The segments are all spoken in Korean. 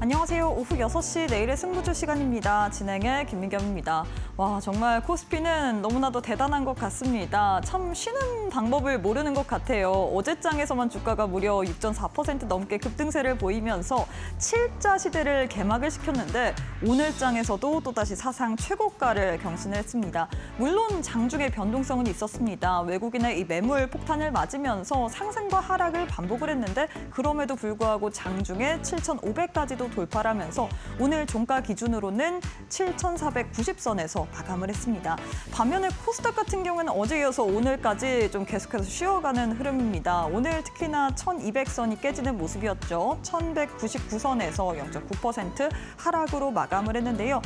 안녕하세요. 오후 6시 내일의 승부주 시간입니다. 진행의 김민경입니다. 와, 정말 코스피는 너무나도 대단한 것 같습니다. 참 쉬는 방법을 모르는 것 같아요. 어제장에서만 주가가 무려 6.4% 넘게 급등세를 보이면서 7자 시대를 개막을 시켰는데 오늘장에서도 또다시 사상 최고가를 경신했습니다. 물론 장중에 변동성은 있었습니다. 외국인의 이 매물 폭탄을 맞으면서 상승과 하락을 반복을 했는데 그럼에도 불구하고 장중에 7,500까지도 돌파를 하면서 오늘 종가 기준으로는 7,490선에서 마감을 했습니다. 반면에 코스닥 같은 경우는 어제 이어서 오늘까지 좀 계속해서 쉬어가는 흐름입니다. 오늘 특히나 1,200선이 깨지는 모습이었죠. 1,199선에서 0.9% 하락으로 마감을 했는데요.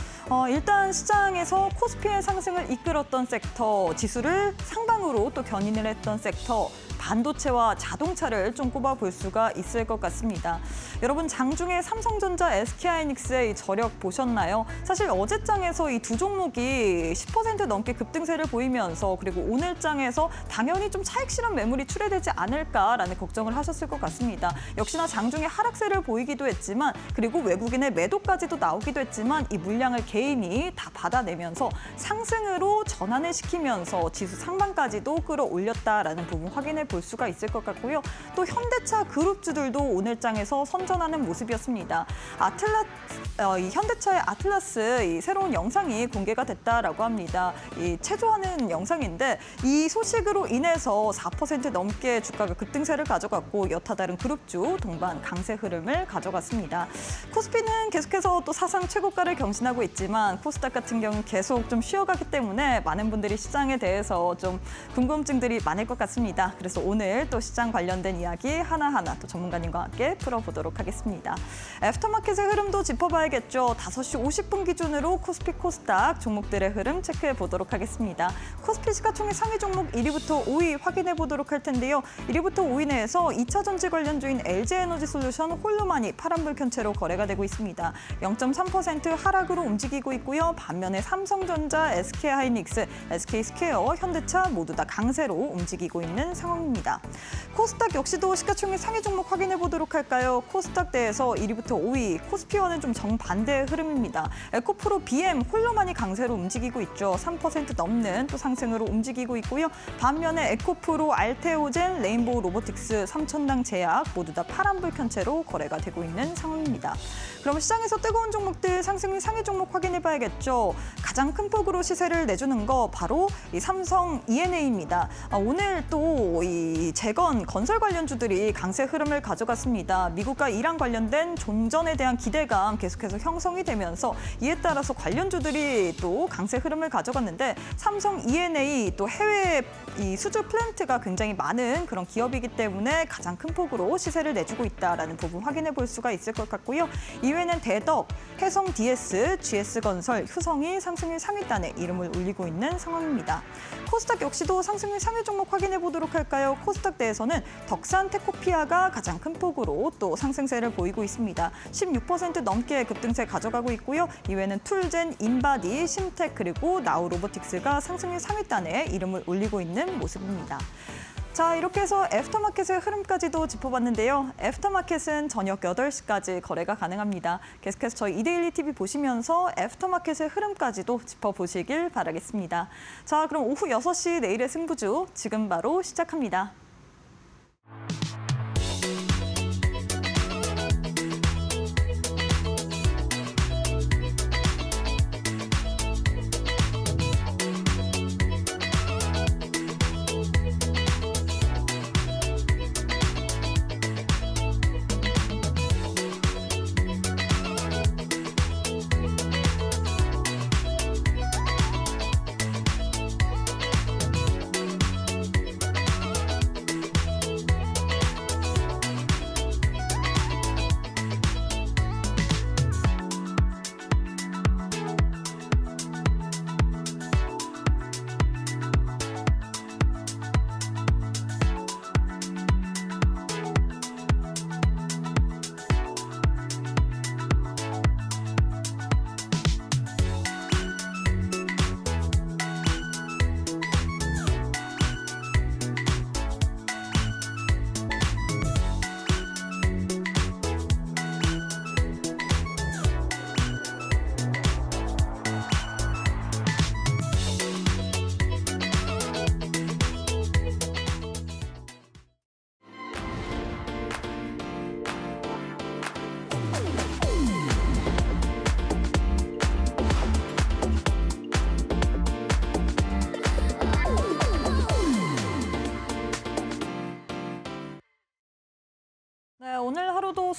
일단 시장에서 코스피의 상승을 이끌었던 섹터, 지수를 상방으로 또 견인을 했던 섹터, 반도체와 자동차를 좀 꼽아볼 수가 있을 것 같습니다. 여러분, 장중에 삼성전자, SK하이닉스의 이 저력 보셨나요? 사실 어제장에서 이 두 종목이 10% 넘게 급등세를 보이면서 그리고 오늘장에서 당연히 좀 차익 실현 매물이 출회되지 않을까라는 걱정을 하셨을 것 같습니다. 역시나 장중에 하락세를 보이기도 했지만 그리고 외국인의 매도까지도 나오기도 했지만 이 물량을 개인이 다 받아내면서 상승으로 전환을 시키면서 지수 상방까지도 끌어올렸다라는 부분 확인해 볼 수가 있을 것 같고요. 또 현대차 그룹주들도 오늘장에서 선전하는 모습이었습니다. 이 현대차의 아틀라스 이 새로운 영상이 공개가 됐다라고 합니다. 이 체조하는 영상인데 이 소식으로 인해서 4% 넘게 주가가 급등세를 가져갔고 여타 다른 그룹주 동반 강세 흐름을 가져갔습니다. 코스피는 계속해서 또 사상 최고가를 경신하고 있지만 코스닥 같은 경우는 계속 좀 쉬어가기 때문에 많은 분들이 시장에 대해서 좀 궁금증들이 많을 것 같습니다. 그래서 오늘 또 시장 관련된 이야기 하나하나 또 전문가님과 함께 풀어보도록 하겠습니다. 애프터마켓의 흐름도 짚어봐야겠죠. 5시 50분 기준으로 코스피, 코스닥 종목들의 흐름 체크해 보도록 하겠습니다. 코스피 시가총액 상위 종목 1위부터 5위 확인해 보도록 할 텐데요. 1위부터 5위 내에서 2차 전지 관련주인 LG에너지솔루션 홀로만이 파란불 켠채로 거래가 되고 있습니다. 0.3% 하락으로 움직이고 있고요. 반면에 삼성전자, SK하이닉스, SK스퀘어, 현대차 모두 다 강세로 움직이고 있는 상황입니다. 코스닥 역시도 시가총액 상위 종목 확인해 보도록 할까요? 코스닥대에서 1위부터 5위, 코스피와는 좀 정반대의 흐름입니다. 에코프로, BM, 홀로만이 강세로 움직이고 있죠. 3% 넘는 또 상승으로 움직이고 있고요. 반면에 에코프로, 알테오젠, 레인보우 로보틱스, 삼천당 제약 모두 다 파란불 켠채로 거래가 되고 있는 상황입니다. 그럼 시장에서 뜨거운 종목들 상승 상위 종목 확인해 봐야겠죠. 가장 큰 폭으로 시세를 내주는 거 바로 이 삼성 E&A입니다. 오늘 또 이 재건 건설 관련주들이 강세 흐름을 가져갔습니다. 미국과 이란 관련된 종전에 대한 기대감 계속해서 형성이 되면서 이에 따라서 관련주들이 또 강세 흐름을 가져갔는데 삼성 E&A 또 해외 이 수주 플랜트가 굉장히 많은 그런 기업이기 때문에 가장 큰 폭으로 시세를 내주고 있다라는 부분 확인해 볼 수가 있을 것 같고요. 이외에는 대덕, 해성 DS, GS건설, 효성이 상승률 상위단에 이름을 올리고 있는 상황입니다. 코스닥 역시도 상승률 상위 종목 확인해 보도록 할까요? 코스닥대에서는 덕산 테코피아가 가장 큰 폭으로 또 상승세를 보이고 있습니다. 16% 넘게 급등세 가져가고 있고요. 이외에는 툴젠, 인바디, 심텍 그리고 나우로보틱스가 상승률 상위단에 이름을 올리고 있는 모습입니다. 자, 이렇게 해서 애프터마켓의 흐름까지도 짚어봤는데요. 애프터마켓은 저녁 8시까지 거래가 가능합니다. 계속해서 저희 이데일리 TV 보시면서 애프터마켓의 흐름까지도 짚어보시길 바라겠습니다. 자, 그럼 오후 6시 내일의 승부주 지금 바로 시작합니다.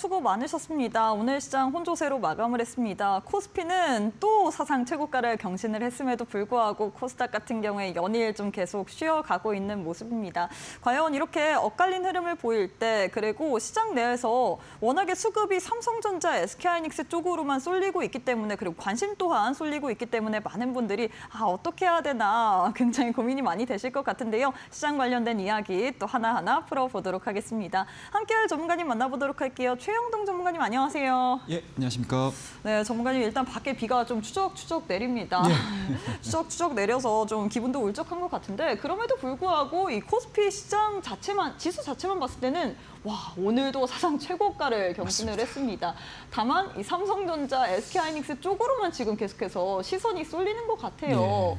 수고 많으셨습니다. 오늘 시장 혼조세로 마감을 했습니다. 코스피는 또 사상 최고가를 경신을 했음에도 불구하고 코스닥 같은 경우에 연일 좀 계속 쉬어가고 있는 모습입니다. 과연 이렇게 엇갈린 흐름을 보일 때 그리고 시장 내에서 워낙에 수급이 삼성전자, SK하이닉스 쪽으로만 쏠리고 있기 때문에 그리고 관심 또한 쏠리고 있기 때문에 많은 분들이 어떻게 해야 되나 굉장히 고민이 많이 되실 것 같은데요. 시장 관련된 이야기 또 하나하나 풀어보도록 하겠습니다. 함께할 전문가님 만나보도록 할게요. 최영동 전문가님 안녕하세요. 예, 안녕하십니까. 네, 전문가님 일단 밖에 비가 좀 추적추적 내립니다. 예. 추적추적 내려서 좀 기분도 울적한 것 같은데 그럼에도 불구하고 이 코스피 시장 자체만 지수 자체만 봤을 때는 와 오늘도 사상 최고가를 경신을 했습니다. 다만 이 삼성전자, SK하이닉스 쪽으로만 지금 계속해서 시선이 쏠리는 것 같아요.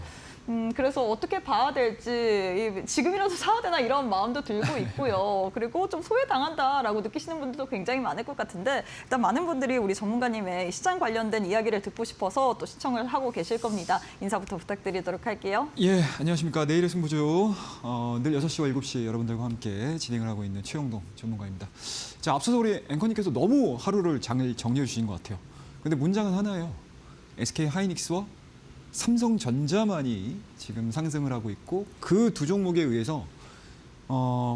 그래서 어떻게 봐야 될지 지금이라도 사야 되나 이런 마음도 들고 있고요. 그리고 좀 소외당한다라고 느끼시는 분들도 굉장히 많을 것 같은데 일단 많은 분들이 우리 전문가님의 시장 관련된 이야기를 듣고 싶어서 또 시청을 하고 계실 겁니다. 인사부터 부탁드리도록 할게요. 예, 안녕하십니까. 내일의 승부조 늘 6시와 7시 여러분들과 함께 진행을 하고 있는 최영동 전문가입니다. 자, 앞서서 우리 앵커님께서 너무 하루를 장을 정리해 주신 것 같아요. 근데 문장은 하나예요. SK하이닉스와 삼성전자만이 지금 상승을 하고 있고 그 두 종목에 의해서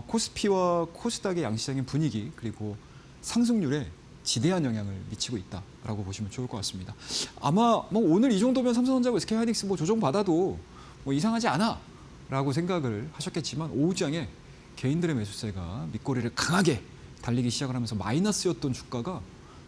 코스피와 코스닥의 양시장의 분위기 그리고 상승률에 지대한 영향을 미치고 있다라고 보시면 좋을 것 같습니다. 아마 뭐 오늘 이 정도면 삼성전자와 SK하이닉스 뭐 조정 받아도 뭐 이상하지 않아라고 생각을 하셨겠지만 오후장에 개인들의 매수세가 밑꼬리를 강하게 달리기 시작을 하면서 마이너스였던 주가가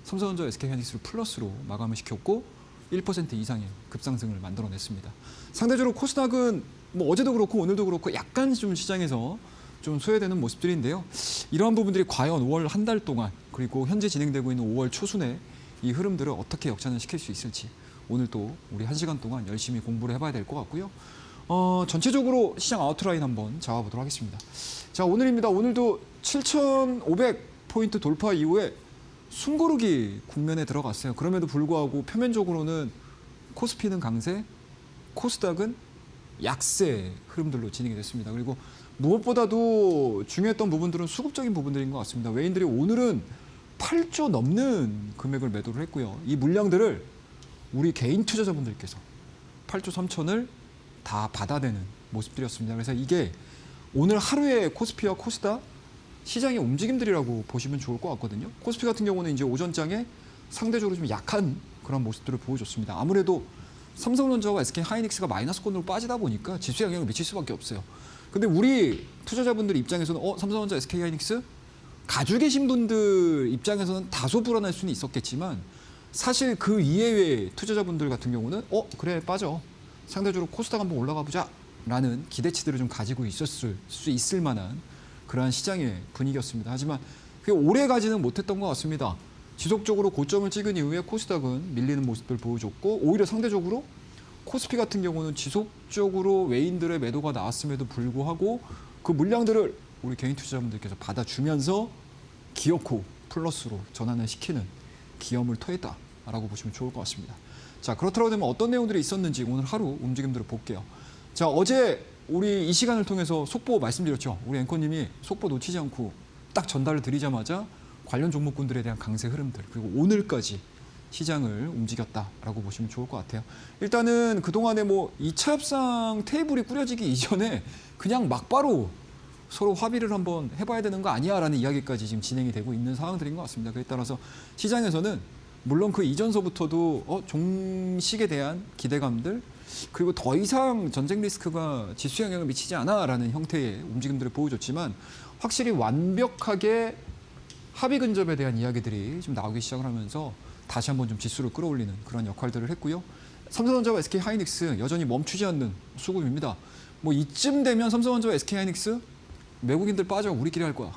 삼성전자, SK하이닉스를 플러스로 마감을 시켰고 1% 이상의 급상승을 만들어냈습니다. 상대적으로 코스닥은 뭐 어제도 그렇고 오늘도 그렇고 약간 좀 시장에서 좀 소외되는 모습들인데요. 이러한 부분들이 과연 5월 한 달 동안 그리고 현재 진행되고 있는 5월 초순에 이 흐름들을 어떻게 역전을 시킬 수 있을지 오늘 또 우리 1시간 동안 열심히 공부를 해봐야 될 것 같고요. 전체적으로 시장 아웃라인 한번 잡아보도록 하겠습니다. 자, 오늘입니다. 오늘도 7,500포인트 돌파 이후에 숨고르기 국면에 들어갔어요. 그럼에도 불구하고 표면적으로는 코스피는 강세, 코스닥은 약세 흐름들로 진행이 됐습니다. 그리고 무엇보다도 중요했던 부분들은 수급적인 부분들인 것 같습니다. 외인들이 오늘은 8조 넘는 금액을 매도를 했고요. 이 물량들을 우리 개인 투자자분들께서 8조 3천을 다 받아내는 모습들이었습니다. 그래서 이게 오늘 하루의 코스피와 코스닥 시장의 움직임들이라고 보시면 좋을 것 같거든요. 코스피 같은 경우는 이제 오전장에 상대적으로 좀 약한 그런 모습들을 보여줬습니다. 아무래도 삼성전자와 SK하이닉스가 마이너스권으로 빠지다 보니까 지수에 영향을 미칠 수밖에 없어요. 근데 우리 투자자분들 입장에서는 삼성전자, SK하이닉스 가지고 계신 분들 입장에서는 다소 불안할 수는 있었겠지만 사실 그 이외의 투자자분들 같은 경우는 그래 빠져. 상대적으로 코스닥 한번 올라가 보자 라는 기대치들을 좀 가지고 있었을 수 있을 만한 그러한 시장의 분위기였습니다. 하지만 그게 오래 가지는 못했던 것 같습니다. 지속적으로 고점을 찍은 이후에 코스닥은 밀리는 모습을 보여줬고 오히려 상대적으로 코스피 같은 경우는 지속적으로 외인들의 매도가 나왔음에도 불구하고 그 물량들을 우리 개인 투자자분들께서 받아주면서 기어코 플러스로 전환을 시키는 기염을 토했다라고 보시면 좋을 것 같습니다. 자, 그렇다고 되면 어떤 내용들이 있었는지 오늘 하루 움직임들을 볼게요. 자, 어제 우리 이 시간을 통해서 속보 말씀드렸죠. 우리 앵커님이 속보 놓치지 않고 딱 전달을 드리자마자 관련 종목군들에 대한 강세 흐름들 그리고 오늘까지 시장을 움직였다라고 보시면 좋을 것 같아요. 일단은 그동안에 뭐 2차 협상 테이블이 꾸려지기 이전에 그냥 막바로 서로 합의를 한번 해봐야 되는 거 아니야라는 이야기까지 지금 진행이 되고 있는 상황들인 것 같습니다. 그에 따라서 시장에서는 물론 그 이전서부터도 종식에 대한 기대감들 그리고 더 이상 전쟁 리스크가 지수에 영향을 미치지 않아라는 형태의 움직임들을 보여줬지만 확실히 완벽하게 합의 근접에 대한 이야기들이 좀 나오기 시작을 하면서 다시 한번 좀 지수를 끌어올리는 그런 역할들을 했고요. 삼성전자와 SK하이닉스 여전히 멈추지 않는 수급입니다. 뭐 이쯤 되면 삼성전자와 SK하이닉스 외국인들 빠져 우리끼리 할 거야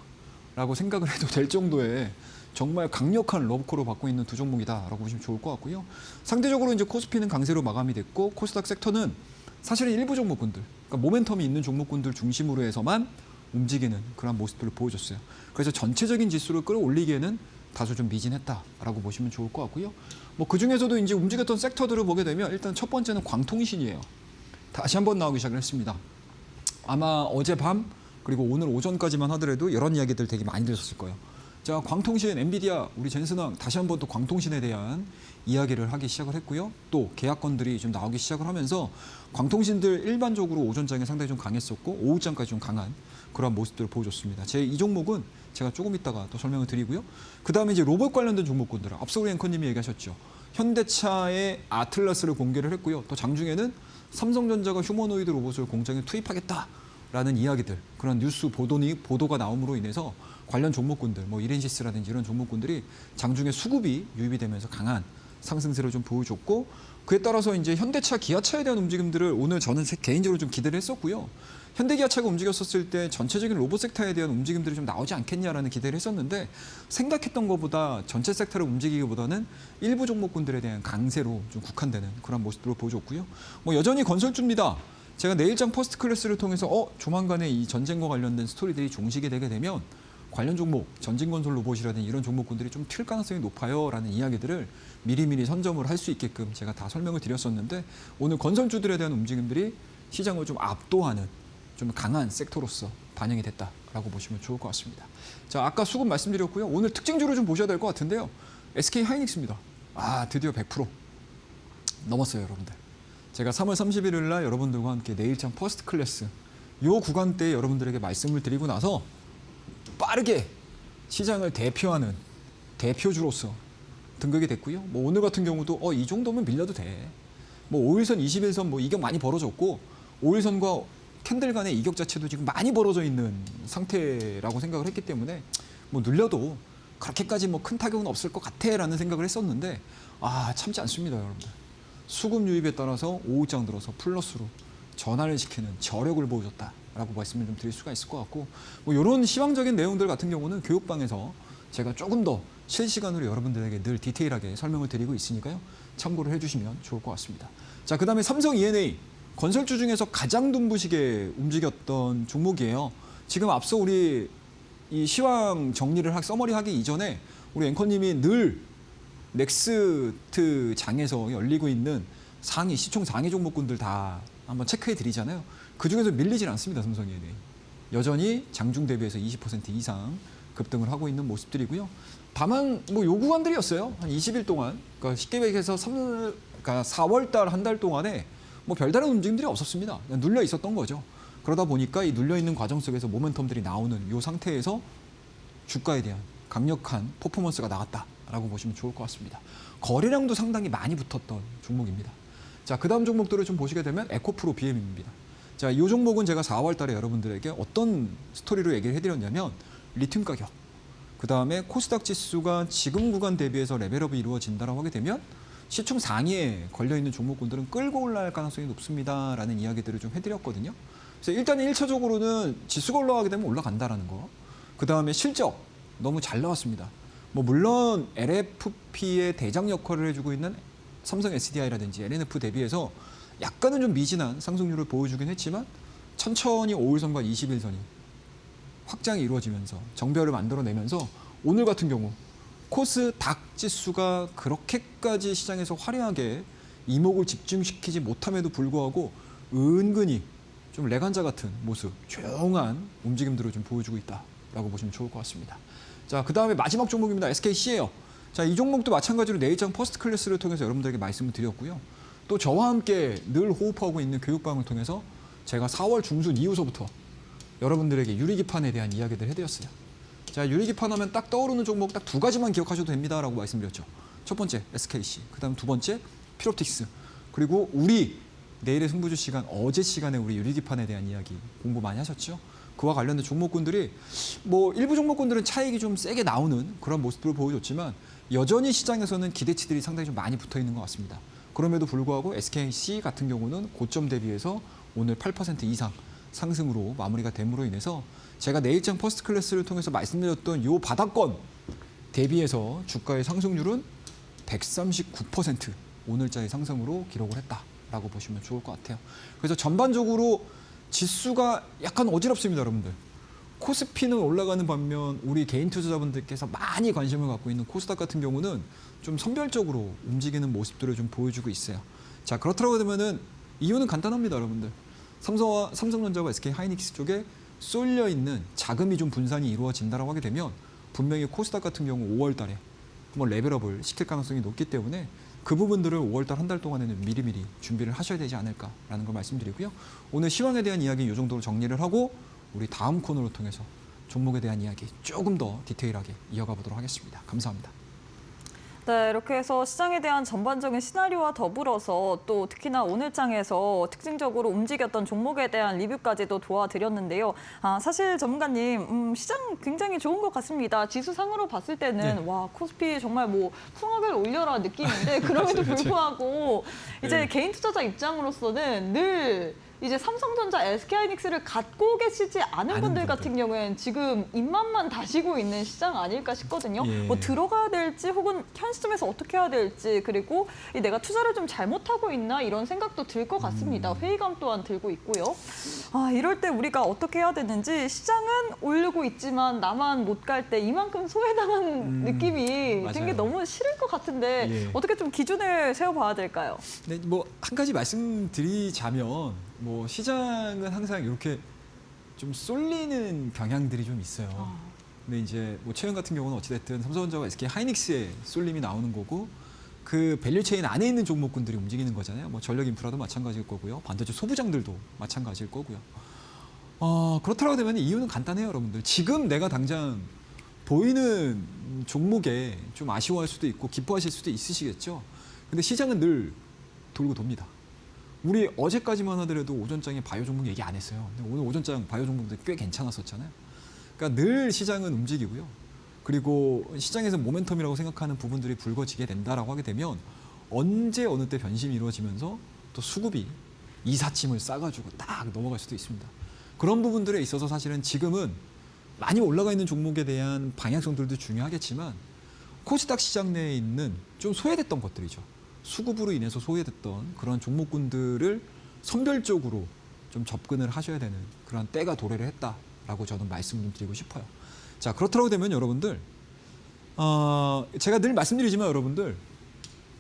라고 생각을 해도 될 정도의 정말 강력한 러브콜을 받고 있는 두 종목이다라고 보시면 좋을 것 같고요. 상대적으로 이제 코스피는 강세로 마감이 됐고 코스닥 섹터는 사실은 일부 종목군들, 그러니까 모멘텀이 있는 종목군들 중심으로 해서만 움직이는 그런 모습들을 보여줬어요. 그래서 전체적인 지수를 끌어올리기에는 다소 좀 미진했다라고 보시면 좋을 것 같고요. 뭐 그 중에서도 이제 움직였던 섹터들을 보게 되면 일단 첫 번째는 광통신이에요. 다시 한번 나오기 시작을 했습니다. 아마 어젯밤 그리고 오늘 오전까지만 하더라도 이런 이야기들 되게 많이 들으셨을 거예요. 자, 광통신, 엔비디아, 우리 젠슨왕 다시 한번 또 광통신에 대한 이야기를 하기 시작을 했고요. 또 계약건들이 좀 나오기 시작을 하면서 광통신들 일반적으로 오전장에 상당히 좀 강했었고 오후장까지 좀 강한 그런 모습들을 보여줬습니다. 제 이 종목은 제가 조금 있다가 또 설명을 드리고요. 그다음에 이제 로봇 관련된 종목군들, 앞서 우리 앵커님이 얘기하셨죠. 현대차의 아틀라스를 공개를 했고요. 또 장중에는 삼성전자가 휴머노이드 로봇을 공장에 투입하겠다라는 이야기들, 그런 뉴스 보도가 나옴으로 인해서 관련 종목군들, 뭐 이렌시스라든지 이런 종목군들이 장중에 수급이 유입이 되면서 강한 상승세를 좀 보여줬고, 그에 따라서 이제 현대차, 기아차에 대한 움직임들을 오늘 저는 개인적으로 좀 기대를 했었고요. 현대기아차가 움직였었을 때 전체적인 로봇 섹터에 대한 움직임들이 좀 나오지 않겠냐라는 기대를 했었는데, 생각했던 것보다 전체 섹터를 움직이기보다는 일부 종목군들에 대한 강세로 좀 국한되는 그런 모습들을 보여줬고요. 뭐 여전히 건설주입니다. 제가 내일장 퍼스트 클래스를 통해서 조만간에 이 전쟁과 관련된 스토리들이 종식이 되게 되면 관련 종목, 전진건설 로봇이라든지 이런 종목군들이 좀 튈 가능성이 높아요라는 이야기들을 미리미리 선점을 할 수 있게끔 제가 다 설명을 드렸었는데, 오늘 건설주들에 대한 움직임들이 시장을 좀 압도하는 좀 강한 섹터로서 반영이 됐다라고 보시면 좋을 것 같습니다. 자, 아까 수급 말씀드렸고요. 오늘 특징주를 좀 보셔야 될 것 같은데요. SK 하이닉스입니다. 드디어 100% 넘었어요, 여러분들. 제가 3월 31일 날 여러분들과 함께 내일장 퍼스트 클래스 요 구간대에 여러분들에게 말씀을 드리고 나서 빠르게 시장을 대표하는 대표주로서 등극이 됐고요. 뭐 오늘 같은 경우도 이 정도면 밀려도 돼. 뭐 5일선, 21선 뭐 이격 많이 벌어졌고 5일선과 캔들 간의 이격 자체도 지금 많이 벌어져 있는 상태라고 생각을 했기 때문에 뭐 눌려도 그렇게까지 뭐 큰 타격은 없을 것 같아라는 생각을 했었는데 참지 않습니다, 여러분들. 수급 유입에 따라서 오후장 들어서 플러스로 전환을 시키는 저력을 보여줬다라고 말씀을 좀 드릴 수가 있을 것 같고, 뭐 이런 시황적인 내용들 같은 경우는 교육방에서 제가 조금 더 실시간으로 여러분들에게 늘 디테일하게 설명을 드리고 있으니까요. 참고를 해주시면 좋을 것 같습니다. 자, 그다음에 삼성 E&A 건설주 중에서 가장 눈부시게 움직였던 종목이에요. 지금 앞서 우리 이 시황 정리를 서머리하기 이전에 우리 앵커님이 늘 넥스트 장에서 열리고 있는 시총 상위 종목군들 다 한번 체크해 드리잖아요. 그 중에서 밀리질 않습니다, 삼성 E&A. 여전히 장중 대비해서 20% 이상 급등을 하고 있는 모습들이고요. 다만 뭐 요 구간들이었어요. 한 20일 동안, 그러니까 쉽게 얘기해서 4월 달 한 달 동안에 뭐 별다른 움직임들이 없었습니다. 그냥 눌려 있었던 거죠. 그러다 보니까 이 눌려 있는 과정 속에서 모멘텀들이 나오는 이 상태에서 주가에 대한 강력한 퍼포먼스가 나왔다라고 보시면 좋을 것 같습니다. 거래량도 상당히 많이 붙었던 종목입니다. 자, 그다음 종목들을 좀 보시게 되면 에코프로 BM입니다. 자, 이 종목은 제가 4월 달에 여러분들에게 어떤 스토리로 얘기를 해드렸냐면 리튬 가격, 그다음에 코스닥 지수가 지금 구간 대비해서 레벨업이 이루어진다라고 하게 되면 시총 상위에 걸려있는 종목군들은 끌고 올라갈 가능성이 높습니다라는 이야기들을 좀 해드렸거든요. 그래서 일단은 1차적으로는 지수가 올라가게 되면 올라간다라는 거. 그다음에 실적 너무 잘 나왔습니다. 뭐 물론 LFP의 대장 역할을 해주고 있는 삼성 SDI라든지 LNF 대비해서 약간은 좀 미진한 상승률을 보여주긴 했지만 천천히 5일선과 21선이 확장이 이루어지면서 정배열을 만들어내면서 오늘 같은 경우 코스닥 지수가 그렇게까지 시장에서 화려하게 이목을 집중시키지 못함에도 불구하고 은근히 좀 레간자 같은 모습, 조용한 움직임들을 좀 보여주고 있다라고 보시면 좋을 것 같습니다. 자, 그 다음에 마지막 종목입니다. SKC예요. 자, 이 종목도 마찬가지로 내일장 퍼스트 클래스를 통해서 여러분들에게 말씀을 드렸고요. 또 저와 함께 늘 호흡하고 있는 교육방을 통해서 제가 4월 중순 이후서부터 여러분들에게 유리기판에 대한 이야기를 해드렸어요. 자, 유리기판 하면 딱 떠오르는 종목 딱 두 가지만 기억하셔도 됩니다라고 말씀드렸죠. 첫 번째 SKC, 그다음 두 번째 피롭틱스, 그리고 우리 내일의 승부주 시간, 어제 시간에 우리 유리기판에 대한 이야기 공부 많이 하셨죠. 그와 관련된 종목군들이 뭐 일부 종목군들은 차익이 좀 세게 나오는 그런 모습들을 보여줬지만 여전히 시장에서는 기대치들이 상당히 좀 많이 붙어 있는 것 같습니다. 그럼에도 불구하고 SKC 같은 경우는 고점 대비해서 오늘 8% 이상 상승으로 마무리가 됨으로 인해서 제가 내일장 퍼스트 클래스를 통해서 말씀드렸던 요 바닥권 대비해서 주가의 상승률은 139% 오늘자의 상승으로 기록을 했다라고 보시면 좋을 것 같아요. 그래서 전반적으로 지수가 약간 어지럽습니다, 여러분들. 코스피는 올라가는 반면 우리 개인 투자자분들께서 많이 관심을 갖고 있는 코스닥 같은 경우는 좀 선별적으로 움직이는 모습들을 좀 보여주고 있어요. 자, 그렇다고 하면은 이유는 간단합니다, 여러분들. 삼성전자와 SK 하이닉스 쪽에 쏠려 있는 자금이 좀 분산이 이루어진다라고 하게 되면 분명히 코스닥 같은 경우 5월 달에 한번 레벨업을 시킬 가능성이 높기 때문에 그 부분들을 5월 달 한 달 동안에는 미리미리 준비를 하셔야 되지 않을까라는 걸 말씀드리고요. 오늘 시황에 대한 이야기 이 정도로 정리를 하고 우리 다음 코너를 통해서 종목에 대한 이야기 조금 더 디테일하게 이어가 보도록 하겠습니다. 감사합니다. 네, 이렇게 해서 시장에 대한 전반적인 시나리오와 더불어서 또 특히나 오늘 장에서 특징적으로 움직였던 종목에 대한 리뷰까지도 도와드렸는데요. 사실 전문가님, 시장 굉장히 좋은 것 같습니다. 지수상으로 봤을 때는 네. 와, 코스피 정말 뭐 풍악을 올려라 느낌인데 그럼에도 맞아요. 불구하고 이제 네. 개인 투자자 입장으로서는 늘 이제 삼성전자, SK하이닉스를 갖고 계시지 않은 분들 같은 경우에는 지금 입맛만 다시고 있는 시장 아닐까 싶거든요. 예. 뭐 들어가야 될지 혹은 현 시점에서 어떻게 해야 될지 그리고 내가 투자를 좀 잘못하고 있나 이런 생각도 들 것 같습니다. 회의감 또한 들고 있고요. 이럴 때 우리가 어떻게 해야 되는지 시장은 오르고 있지만 나만 못 갈 때 이만큼 소외당한 느낌이 맞아요. 든 게 너무 싫을 것 같은데 예. 어떻게 좀 기준을 세워봐야 될까요? 네, 뭐 한 가지 말씀드리자면 뭐 시장은 항상 이렇게 좀 쏠리는 경향들이 좀 있어요. 근데 이제 뭐 최근 같은 경우는 어찌됐든 삼성전자와 SK하이닉스의 쏠림이 나오는 거고 그 밸류체인 안에 있는 종목군들이 움직이는 거잖아요. 뭐 전력 인프라도 마찬가지일 거고요. 반도체 소부장들도 마찬가지일 거고요. 그렇다고 되면 이유는 간단해요, 여러분들. 지금 내가 당장 보이는 종목에 좀 아쉬워할 수도 있고 기뻐하실 수도 있으시겠죠. 근데 시장은 늘 돌고 돕니다. 우리 어제까지만 하더라도 오전장에 바이오 종목 얘기 안 했어요. 근데 오늘 오전장 바이오 종목들 꽤 괜찮았었잖아요. 그러니까 늘 시장은 움직이고요. 그리고 시장에서 모멘텀이라고 생각하는 부분들이 불거지게 된다라고 하게 되면 언제 어느 때 변심이 이루어지면서 또 수급이 이삿짐을 싸가지고 딱 넘어갈 수도 있습니다. 그런 부분들에 있어서 사실은 지금은 많이 올라가 있는 종목에 대한 방향성들도 중요하겠지만 코스닥 시장 내에 있는 좀 소외됐던 것들이죠. 수급으로 인해서 소외됐던 그런 종목군들을 선별적으로 좀 접근을 하셔야 되는 그런 때가 도래를 했다라고 저는 말씀을 드리고 싶어요. 자, 그렇다고 되면 여러분들, 제가 늘 말씀드리지만 여러분들,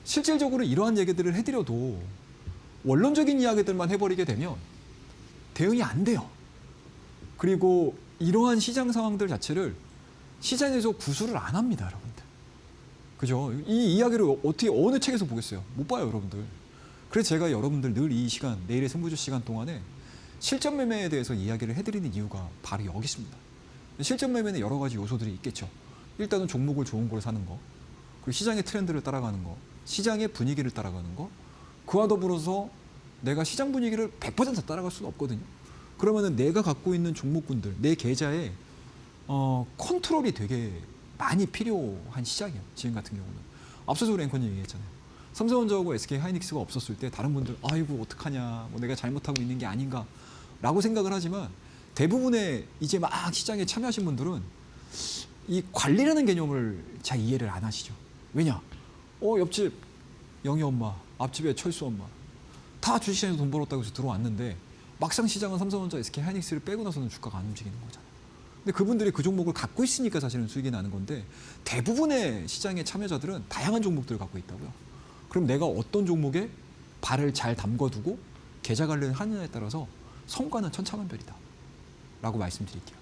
실질적으로 이러한 얘기들을 해드려도 원론적인 이야기들만 해버리게 되면 대응이 안 돼요. 그리고 이러한 시장 상황들 자체를 시장에서 구술을 안 합니다, 여러분들. 그죠? 이 이야기를 어떻게 어느 책에서 보겠어요? 못 봐요, 여러분들. 그래서 제가 여러분들 늘 이 시간, 내일의 승부주 시간 동안에 실전 매매에 대해서 이야기를 해드리는 이유가 바로 여기 있습니다. 실전 매매는 여러 가지 요소들이 있겠죠. 일단은 종목을 좋은 걸 사는 거, 그리고 시장의 트렌드를 따라가는 거, 시장의 분위기를 따라가는 거, 그와 더불어서 내가 시장 분위기를 100% 따라갈 수는 없거든요. 그러면은 내가 갖고 있는 종목군들, 내 계좌에 컨트롤이 되게 많이 필요한 시장이에요. 지금 같은 경우는. 앞서서 우리 앵커님 얘기했잖아요. 삼성전자하고 SK하이닉스가 없었을 때 다른 분들 아이고 어떡하냐, 뭐 내가 잘못하고 있는 게 아닌가라고 생각을 하지만 대부분의 이제 막 시장에 참여하신 분들은 이 관리라는 개념을 잘 이해를 안 하시죠. 왜냐? 옆집 영희 엄마, 앞집에 철수 엄마 다 주식시장에서 돈 벌었다고 해서 들어왔는데 막상 시장은 삼성전자, SK하이닉스를 빼고 나서는 주가가 안 움직이는 거잖아요. 근데 그분들이 그 종목을 갖고 있으니까 사실은 수익이 나는 건데 대부분의 시장의 참여자들은 다양한 종목들을 갖고 있다고요. 그럼 내가 어떤 종목에 발을 잘 담궈두고 계좌 관리를 하느냐에 따라서 성과는 천차만별이다 라고 말씀드릴게요.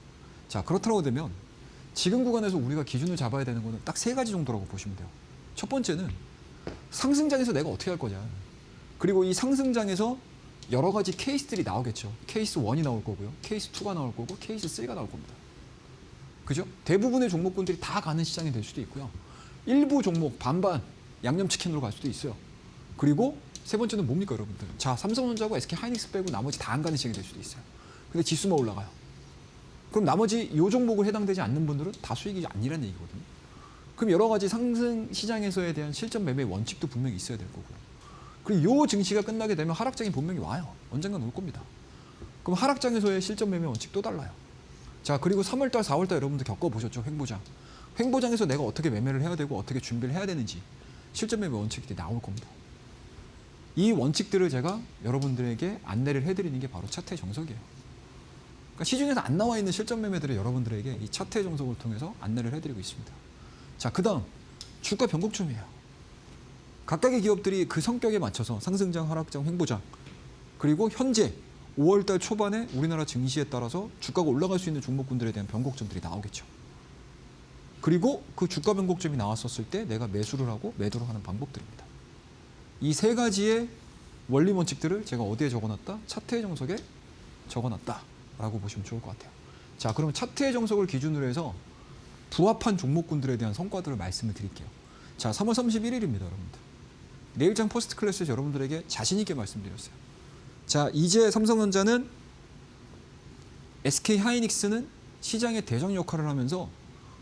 자, 그렇다고 되면 지금 구간에서 우리가 기준을 잡아야 되는 거는 딱 3가지 정도라고 보시면 돼요. 첫 번째는 상승장에서 내가 어떻게 할 거냐. 그리고 이 상승장에서 여러 가지 케이스들이 나오겠죠. 케이스 1이 나올 거고요. 케이스 2가 나올 거고 케이스 3가 나올 겁니다. 그죠? 대부분의 종목군들이 다 가는 시장이 될 수도 있고요. 일부 종목 반반 양념치킨으로 갈 수도 있어요. 그리고 세 번째는 뭡니까, 여러분들? 자, 삼성전자하고 SK하이닉스 빼고 나머지 다 안 가는 시장이 될 수도 있어요. 근데 지수만 올라가요. 그럼 나머지 이 종목을 해당되지 않는 분들은 다 수익이 아니라는 얘기거든요. 그럼 여러 가지 상승 시장에서에 대한 실전 매매 원칙도 분명히 있어야 될 거고. 그리고 이 증시가 끝나게 되면 하락장이 분명히 와요. 언젠간 올 겁니다. 그럼 하락장에서의 실전 매매 원칙 또 달라요. 자, 그리고 3월달, 4월달 여러분들 겪어보셨죠, 횡보장. 횡보장에서 내가 어떻게 매매를 해야 되고 어떻게 준비를 해야 되는지 실전 매매 원칙들이 나올 겁니다. 이 원칙들을 제가 여러분들에게 안내를 해드리는 게 바로 차트의 정석이에요. 그러니까 시중에서 안 나와 있는 실전 매매들을 여러분들에게 이 차트의 정석을 통해서 안내를 해드리고 있습니다. 자, 그 다음 주가 변곡점이에요. 각각의 기업들이 그 성격에 맞춰서 상승장, 하락장, 횡보장, 그리고 현재 5월달 초반에 우리나라 증시에 따라서 주가가 올라갈 수 있는 종목군들에 대한 변곡점들이 나오겠죠. 그리고 그 주가 변곡점이 나왔었을 때 내가 매수를 하고 매도를 하는 방법들입니다. 이 세 가지의 원리 원칙들을 제가 어디에 적어놨다? 차트의 정석에 적어놨다라고 보시면 좋을 것 같아요. 자, 그러면 차트의 정석을 기준으로 해서 부합한 종목군들에 대한 성과들을 말씀을 드릴게요. 자, 3월 31일입니다, 여러분들. 내일장 퍼스트 클래스에서 여러분들에게 자신 있게 말씀드렸어요. 자, 이제 삼성전자는 SK 하이닉스는 시장의 대장 역할을 하면서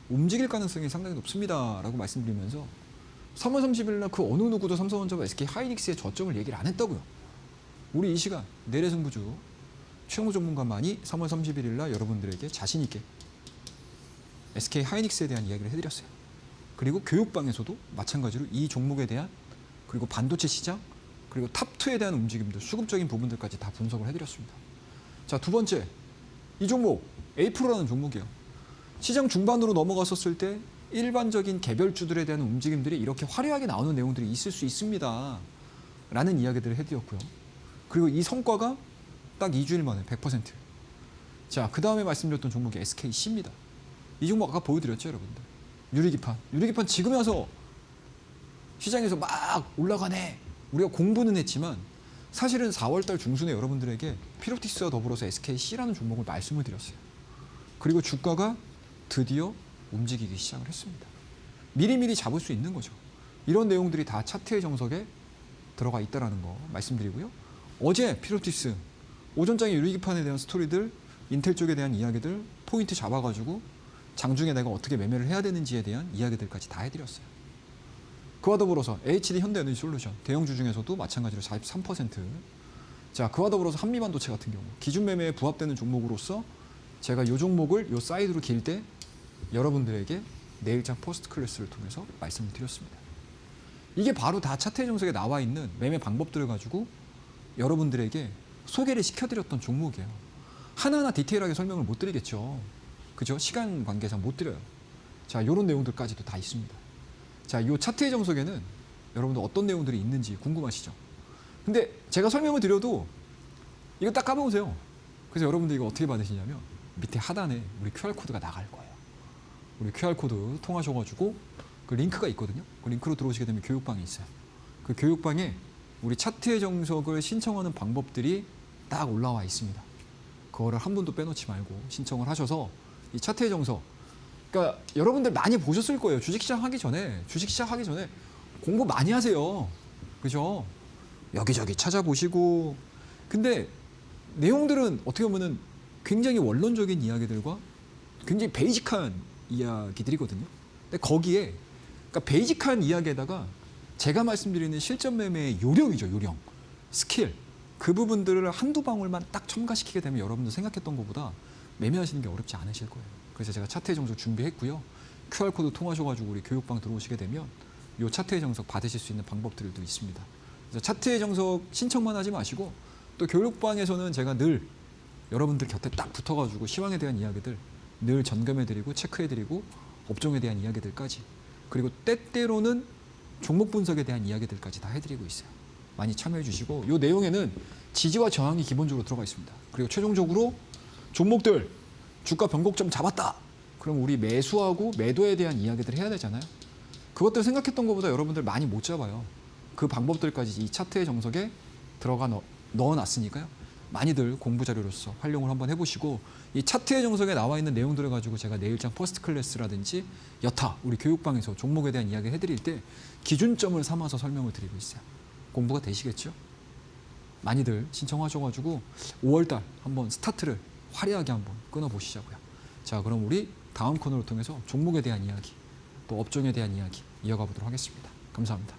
움직일 가능성이 상당히 높습니다라고 말씀드리면서 3월 30일 날 그 어느 누구도 삼성전자와 SK 하이닉스의 저점을 얘기를 안 했다고요. 우리 이 시간 내래 승부주 최영우 전문가만이 3월 31일 날 여러분들에게 자신 있게 SK 하이닉스에 대한 이야기를 해드렸어요. 그리고 교육방에서도 마찬가지로 이 종목에 대한 그리고 반도체 시장 그리고 탑2에 대한 움직임들 수급적인 부분들까지 다 분석을 해드렸습니다. 자, 두 번째 이 종목 에이프로라는 종목이에요. 시장 중반으로 넘어갔었을 때 일반적인 개별주들에 대한 움직임들이 이렇게 화려하게 나오는 내용들이 있을 수 있습니다. 라는 이야기들을 해드렸고요. 그리고 이 성과가 딱 2주일 만에 100%. 자, 그 다음에 말씀드렸던 종목이 SKC입니다. 이 종목 아까 보여드렸죠, 여러분들. 유리기판. 유리기판 지금 와서 시장에서 막 올라가네. 우리가 공부는 했지만 사실은 4월달 중순에 여러분들에게 피로틱스와 더불어서 SKC라는 종목을 말씀을 드렸어요. 그리고 주가가 드디어 움직이기 시작을 했습니다. 미리미리 잡을 수 있는 거죠. 이런 내용들이 다 차트의 정석에 들어가 있다는 거 말씀드리고요. 어제 피로틱스 오전장의 유리기판에 대한 스토리들, 인텔 쪽에 대한 이야기들 포인트 잡아가지고 장중에 내가 어떻게 매매를 해야 되는지에 대한 이야기들까지 다 해드렸어요. 그와 더불어서 HD 현대에너지솔루션 대형주 중에서도 마찬가지로 43%. 자, 그와 더불어서 한미반도체 같은 경우 기준 매매에 부합되는 종목으로서 제가 이 종목을 이 사이드로 길 때 여러분들에게 내일장 포스트 클래스를 통해서 말씀을 드렸습니다. 이게 바로 다 차트의 정석에 나와 있는 매매 방법들을 가지고 여러분들에게 소개를 시켜드렸던 종목이에요. 하나하나 디테일하게 설명을 못 드리겠죠. 그죠? 시간 관계상 못 드려요. 자, 이런 내용들까지도 다 있습니다. 자, 이 차트의 정석에는 여러분들 어떤 내용들이 있는지 궁금하시죠? 근데 제가 설명을 드려도 이거 딱 까보세요. 그래서 여러분들 이거 어떻게 받으시냐면 밑에 하단에 우리 QR코드가 나갈 거예요. 우리 QR코드 통하셔가지고 그 링크가 있거든요. 그 링크로 들어오시게 되면 교육방이 있어요. 그 교육방에 우리 차트의 정석을 신청하는 방법들이 딱 올라와 있습니다. 그거를 한 분도 빼놓지 말고 신청을 하셔서 이 차트의 정석, 그러니까 여러분들 많이 보셨을 거예요. 주식 시작하기 전에 공부 많이 하세요. 그죠? 여기저기 찾아보시고. 근데 내용들은 어떻게 보면은 굉장히 원론적인 이야기들과 굉장히 베이직한 이야기들이거든요. 근데 거기에 그러니까 베이직한 이야기에다가 제가 말씀드리는 실전 매매의 요령이죠, 요령. 스킬. 그 부분들을 한두 방울만 딱 첨가시키게 되면 여러분들 생각했던 것보다 매매하시는 게 어렵지 않으실 거예요. 그래서 제가 차트의 정석 준비했고요. QR코드 통하셔가지고 우리 교육방 들어오시게 되면 이 차트의 정석 받으실 수 있는 방법들도 있습니다. 그래서 차트의 정석 신청만 하지 마시고 또 교육방에서는 제가 늘 여러분들 곁에 딱 붙어가지고 시황에 대한 이야기들 늘 점검해드리고 체크해드리고 업종에 대한 이야기들까지 그리고 때때로는 종목 분석에 대한 이야기들까지 다 해드리고 있어요. 많이 참여해 주시고 이 내용에는 지지와 저항이 기본적으로 들어가 있습니다. 그리고 최종적으로 종목들 주가 변곡점 잡았다. 그럼 우리 매수하고 매도에 대한 이야기들을 해야 되잖아요. 그것들 생각했던 것보다 여러분들 많이 못 잡아요. 그 방법들까지 이 차트의 정석에 들어가 넣어놨으니까요. 많이들 공부 자료로서 활용을 한번 해보시고 이 차트의 정석에 나와 있는 내용들을 가지고 제가 내일장 퍼스트 클래스라든지 여타 우리 교육방에서 종목에 대한 이야기를 해드릴 때 기준점을 삼아서 설명을 드리고 있어요. 공부가 되시겠죠? 많이들 신청하셔가지고 5월달 한번 스타트를 화려하게 한번 끊어보시자고요. 자, 그럼 우리 다음 코너를 통해서 종목에 대한 이야기 또 업종에 대한 이야기 이어가 보도록 하겠습니다. 감사합니다.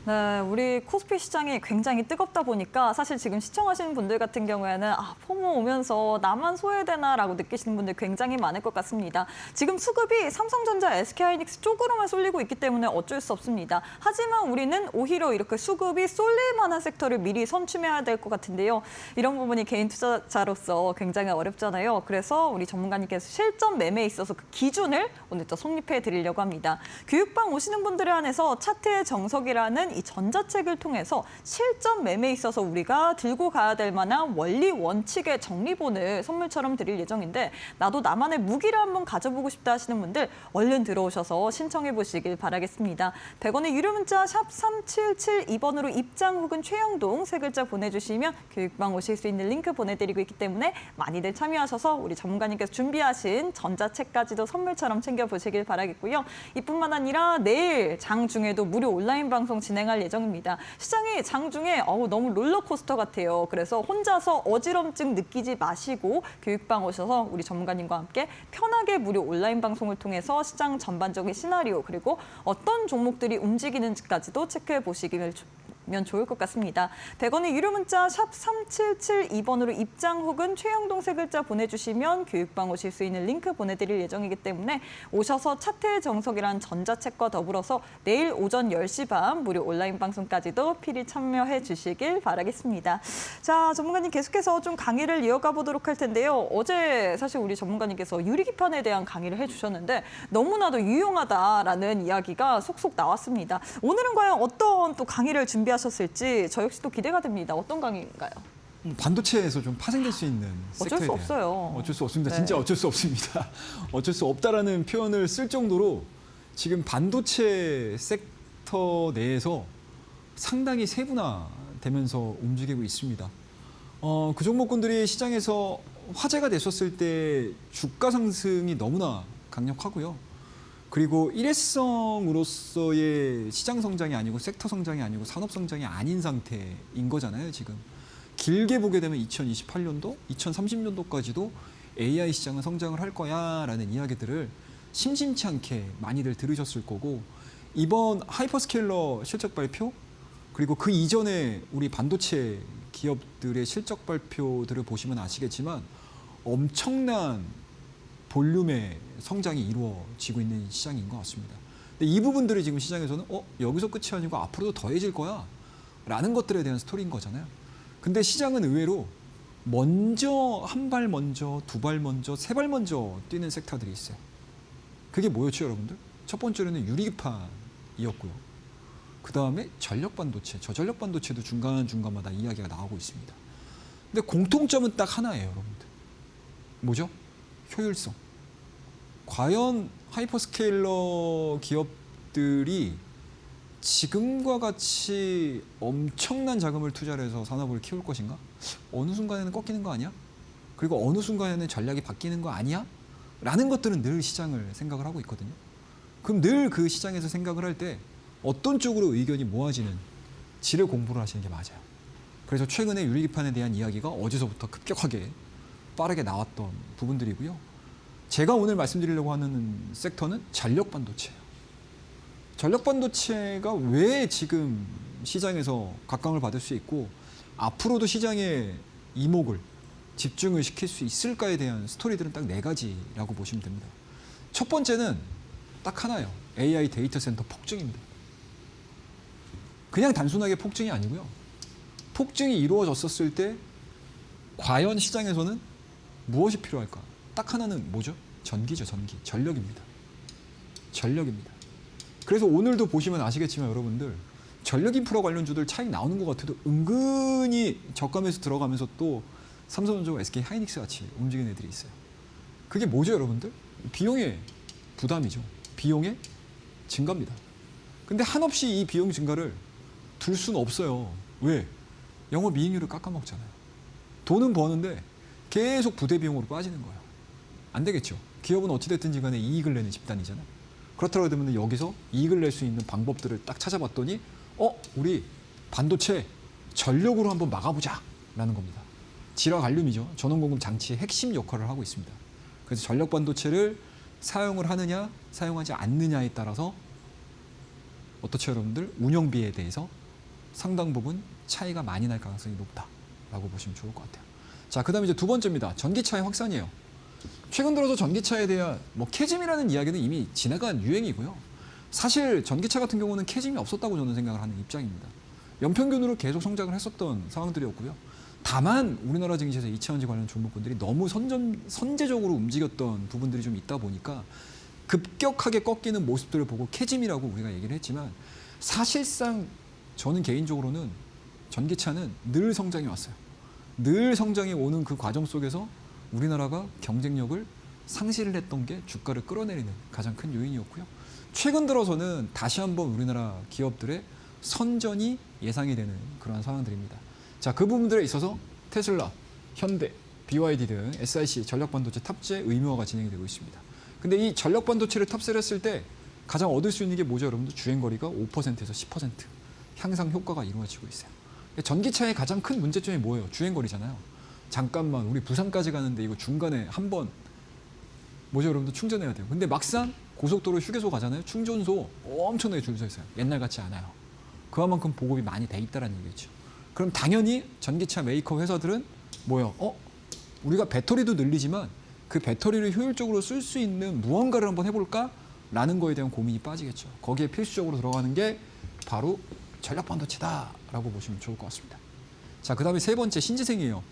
네, 우리 코스피 시장이 굉장히 뜨겁다 보니까 사실 지금 시청하시는 분들 같은 경우에는 포모 오면서 나만 소외되나라고 느끼시는 분들 굉장히 많을 것 같습니다. 지금 수급이 삼성전자, SK하이닉스 쪽으로만 쏠리고 있기 때문에 어쩔 수 없습니다. 하지만 우리는 오히려 이렇게 수급이 쏠릴 만한 섹터를 미리 선취해야 될 것 같은데요. 이런 부분이 개인 투자자로서 굉장히 어렵잖아요. 그래서 우리 전문가님께서 실전 매매에 있어서 그 기준을 오늘 또 성립해 드리려고 합니다. 교육방 오시는 분들에 한해서 차트의 정석이라는 보시면 이 전자책을 통해서 실전 매매에 있어서 우리가 들고 가야 될 만한 원리 원칙의 정리본을 선물처럼 드릴 예정인데 나도 나만의 무기를 한번 가져보고 싶다 하시는 분들 얼른 들어오셔서 신청해 보시길 바라겠습니다. 100원의 유료 문자 샵 3772번으로 입장 혹은 최영동 세 글자 보내주시면 교육방 오실 수 있는 링크 보내드리고 있기 때문에 많이들 참여하셔서 우리 전문가님께서 준비하신 전자책까지도 선물처럼 챙겨보시길 바라겠고요. 이뿐만 아니라 내일 장중에도 무료 온라인 방송 진행할 예정입니다. 시장이 장중에 너무 롤러코스터 같아요. 그래서 혼자서 어지럼증 느끼지 마시고 교육방 오셔서 우리 전문가님과 함께 편하게 무료 온라인 방송을 통해서 시장 전반적인 시나리오 그리고 어떤 종목들이 움직이는지까지도 체크해 보시기를 면 좋을 것 같습니다. 100원의 유료 문자 샵 3772번으로 입장 혹은 최영동 세 글자 보내주시면 교육방 오실 수 있는 링크 보내드릴 예정이기 때문에 오셔서 차트의 정석이란 전자책과 더불어서 내일 오전 10시 반 무료 온라인 방송까지도 필히 참여해 주시길 바라겠습니다. 자, 전문가님 계속해서 좀 강의를 이어가 보도록 할 텐데요. 어제 사실 우리 전문가님께서 유리기판에 대한 강의를 해주셨는데 너무나도 유용하다라는 이야기가 속속 나왔습니다. 오늘은 과연 어떤 또 강의를 준비하셨을지 저 역시 또 기대가 됩니다. 어떤 강의인가요? 반도체에서 좀 파생될 수 있는 어쩔 섹터에 수 없어요. 어쩔 수 없습니다. 네. 진짜 어쩔 수 없습니다. 어쩔 수 없다라는 표현을 쓸 정도로 지금 반도체 섹터 내에서 상당히 세분화되면서 움직이고 있습니다. 그 종목군들이 시장에서 화제가 됐었을 때 주가 상승이 너무나 강력하고요. 그리고 일회성으로서의 시장 성장이 아니고 섹터 성장이 아니고 산업 성장이 아닌 상태인 거잖아요, 지금. 길게 보게 되면 2028년도, 2030년도까지도 AI 시장은 성장을 할 거야라는 이야기들을 심심치 않게 많이들 들으셨을 거고 이번 하이퍼스케일러 실적 발표 그리고 그 이전에 우리 반도체 기업들의 실적 발표들을 보시면 아시겠지만 엄청난 볼륨의 성장이 이루어지고 있는 시장인 것 같습니다. 근데 이 부분들이 지금 시장에서는 여기서 끝이 아니고 앞으로도 더해질 거야 라는 것들에 대한 스토리인 거잖아요. 근데 시장은 의외로 먼저 한 발 먼저, 두 발 먼저, 세 발 먼저 뛰는 섹터들이 있어요. 그게 뭐였죠, 여러분들? 첫 번째로는 유리기판이었고요. 그 다음에 전력 반도체, 저전력 반도체도 중간중간마다 이야기가 나오고 있습니다. 근데 공통점은 딱 하나예요, 여러분들. 뭐죠? 효율성. 과연 하이퍼스케일러 기업들이 지금과 같이 엄청난 자금을 투자를 해서 산업을 키울 것인가? 어느 순간에는 꺾이는 거 아니야? 그리고 어느 순간에는 전략이 바뀌는 거 아니야? 라는 것들은 늘 시장을 생각을 하고 있거든요. 그럼 늘 그 시장에서 생각을 할 때 어떤 쪽으로 의견이 모아지는지를 공부를 하시는 게 맞아요. 그래서 최근에 유리기판에 대한 이야기가 어제서부터 급격하게 빠르게 나왔던 부분들이고요. 제가 오늘 말씀드리려고 하는 섹터는 전력 반도체예요. 전력 반도체가 왜 지금 시장에서 각광을 받을 수 있고 앞으로도 시장의 이목을 집중을 시킬 수 있을까에 대한 스토리들은 딱 4가지라고 보시면 됩니다. 첫 번째는 딱 하나예요. AI 데이터 센터 폭증입니다. 그냥 단순하게 폭증이 아니고요. 폭증이 이루어졌었을 때 과연 시장에서는 무엇이 필요할까? 딱 하나는 뭐죠? 전기죠, 전기. 전력입니다. 전력입니다. 그래서 오늘도 보시면 아시겠지만 여러분들 전력 인프라 관련주들 차익 나오는 것 같아도 은근히 저가에서 들어가면서 또 삼성전자와 SK 하이닉스 같이 움직이는 애들이 있어요. 그게 뭐죠, 여러분들? 비용의 부담이죠. 비용의 증가입니다. 근데 한없이 이 비용 증가를 둘 수는 없어요. 왜? 영업이익률을 깎아먹잖아요. 돈은 버는데 계속 부대 비용으로 빠지는 거예요. 안 되겠죠. 기업은 어찌됐든지 간에 이익을 내는 집단이잖아요. 그렇다고 되면 여기서 이익을 낼 수 있는 방법들을 딱 찾아봤더니 우리 반도체 전력으로 한번 막아보자 라는 겁니다. 질화 관륨이죠. 전원공급 장치의 핵심 역할을 하고 있습니다. 그래서 전력 반도체를 사용을 하느냐 사용하지 않느냐에 따라서 어떻죠, 여러분들? 운영비에 대해서 상당 부분 차이가 많이 날 가능성이 높다라고 보시면 좋을 것 같아요. 자, 그다음에 이제 두 번째입니다. 전기차의 확산이에요. 최근 들어서 전기차에 대한 캐즘이라는 이야기는 이미 지나간 유행이고요. 사실 전기차 같은 경우는 캐즘이 없었다고 저는 생각을 하는 입장입니다. 연평균으로 계속 성장을 했었던 상황들이었고요. 다만 우리나라 증시에서 2차전지 관련 종목군들이 너무 선제적으로 움직였던 부분들이 좀 있다 보니까 급격하게 꺾이는 모습들을 보고 캐즘이라고 우리가 얘기를 했지만 사실상 저는 개인적으로는 전기차는 늘 성장해 왔어요. 늘 성장해 오는 그 과정 속에서 우리나라가 경쟁력을 상실을 했던 게 주가를 끌어내리는 가장 큰 요인이었고요. 최근 들어서는 다시 한번 우리나라 기업들의 선전이 예상이 되는 그런 상황들입니다. 자, 그 부분들에 있어서 테슬라, 현대, BYD 등 SiC 전력반도체 탑재 의무화가 진행이 되고 있습니다. 근데 이 전력반도체를 탑재를 했을 때 가장 얻을 수 있는 게 뭐죠, 여러분들? 주행거리가 5%에서 10% 향상 효과가 이루어지고 있어요. 전기차의 가장 큰 문제점이 뭐예요? 주행거리잖아요. 잠깐만 우리 부산까지 가는데 이거 중간에 한번 뭐죠, 여러분들? 충전해야 돼요. 근데 막상 고속도로 휴게소 가잖아요. 충전소 엄청나게 줄 서 있어요. 옛날 같지 않아요. 그만큼 보급이 많이 돼 있다는 얘기죠. 그럼 당연히 전기차 메이커 회사들은 뭐요? 우리가 배터리도 늘리지만 그 배터리를 효율적으로 쓸 수 있는 무언가를 한번 해볼까? 라는 거에 대한 고민이 빠지겠죠. 거기에 필수적으로 들어가는 게 바로 전력반도체다라고 보시면 좋을 것 같습니다. 자, 그 다음에 세 번째 신재생이에요.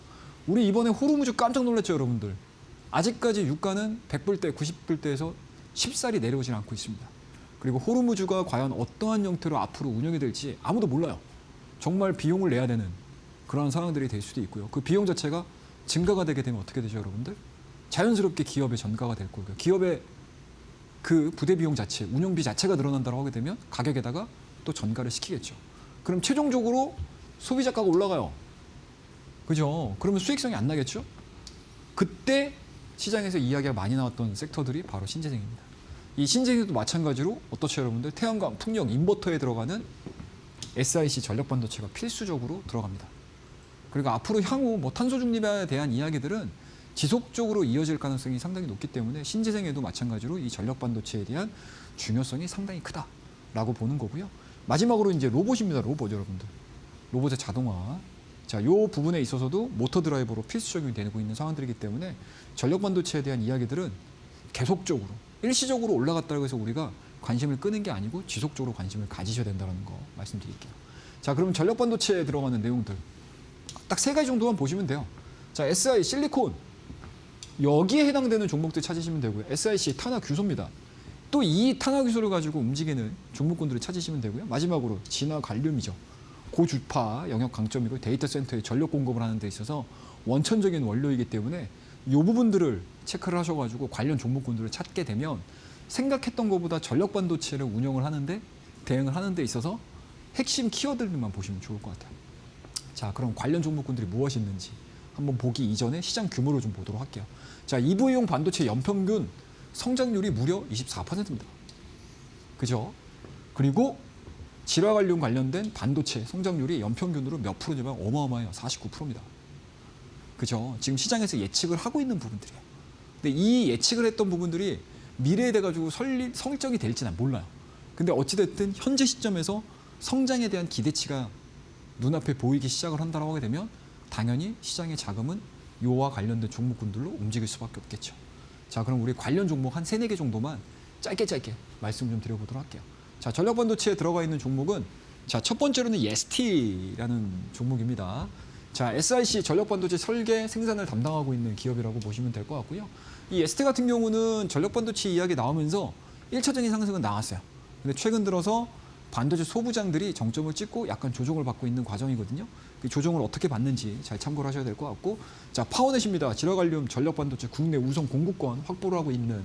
우리 이번에 호르무즈 깜짝 놀랐죠, 여러분들. 아직까지 유가는 100불대, 90불대에서 쉽사리 내려오질 않고 있습니다. 그리고 호르무즈가 과연 어떠한 형태로 앞으로 운영이 될지 아무도 몰라요. 정말 비용을 내야 되는 그런 상황들이 될 수도 있고요. 그 비용 자체가 증가가 되게 되면 어떻게 되죠, 여러분들? 자연스럽게 기업의 전가가 될 거고요. 기업의 그 부대 비용 자체, 운영비 자체가 늘어난다고 하게 되면 가격에다가 또 전가를 시키겠죠. 그럼 최종적으로 소비자가가 올라가요. 그죠? 그러면 수익성이 안 나겠죠? 그때 시장에서 이야기가 많이 나왔던 섹터들이 바로 신재생입니다. 이 신재생도 마찬가지로 어떻죠, 여러분들? 태양광, 풍력, 인버터에 들어가는 SiC 전력반도체가 필수적으로 들어갑니다. 그리고 앞으로 향후 뭐 탄소 중립에 대한 이야기들은 지속적으로 이어질 가능성이 상당히 높기 때문에 신재생에도 마찬가지로 이 전력반도체에 대한 중요성이 상당히 크다라고 보는 거고요. 마지막으로 이제 로봇입니다. 로봇 여러분들. 로봇의 자동화. 자, 요 부분에 있어서도 모터 드라이버로 필수적이 되고 있는 상황들이기 때문에 전력반도체에 대한 이야기들은 계속적으로 일시적으로 올라갔다고 해서 우리가 관심을 끄는 게 아니고 지속적으로 관심을 가지셔야 된다는 거 말씀드릴게요. 자, 그럼 전력반도체에 들어가는 내용들 딱 세 가지 정도만 보시면 돼요. 자, SI 실리콘 여기에 해당되는 종목들 찾으시면 되고요. SiC 탄화규소입니다. 또 이 탄화규소를 가지고 움직이는 종목군들을 찾으시면 되고요. 마지막으로 진화관륨이죠. 고주파 영역 강점이고 데이터 센터에 전력 공급을 하는 데 있어서 원천적인 원료이기 때문에 이 부분들을 체크를 하셔가지고 관련 종목군들을 찾게 되면 생각했던 것보다 전력 반도체를 운영을 하는데 대응을 하는 데 있어서 핵심 키워드들만 보시면 좋을 것 같아요. 자, 그럼 관련 종목군들이 무엇이 있는지 한번 보기 이전에 시장 규모를 좀 보도록 할게요. 자, EV용 반도체 연평균 성장률이 무려 24%입니다. 그죠? 그리고 질화관련 관련된 반도체 성장률이 연평균으로 몇 프로냐면 어마어마해요. 49%입니다. 그죠? 지금 시장에서 예측을 하고 있는 부분들이에요. 근데 이 예측을 했던 부분들이 미래에 돼가지고 성적이 될지는 몰라요. 근데 어찌됐든 현재 시점에서 성장에 대한 기대치가 눈앞에 보이기 시작을 한다고 하게 되면 당연히 시장의 자금은 요와 관련된 종목군들로 움직일 수밖에 없겠죠. 자, 그럼 우리 관련 종목 한 3-4개 정도만 짧게 말씀 좀 드려보도록 할게요. 자, 전력반도체에 들어가 있는 종목은 자, 첫 번째로는 ST라는 종목입니다. 자, SiC 전력반도체 설계 생산을 담당하고 있는 기업이라고 보시면 될 것 같고요. 이 ST 같은 경우는 전력반도체 이야기 나오면서 1차적인 상승은 나왔어요. 근데 최근 들어서 반도체 소부장들이 정점을 찍고 약간 조정을 받고 있는 과정이거든요. 이 조정을 어떻게 받는지 잘 참고를 하셔야 될 것 같고, 자, 파워넷입니다. 질화관륨 전력반도체 국내 우선 공급권 확보를 하고 있는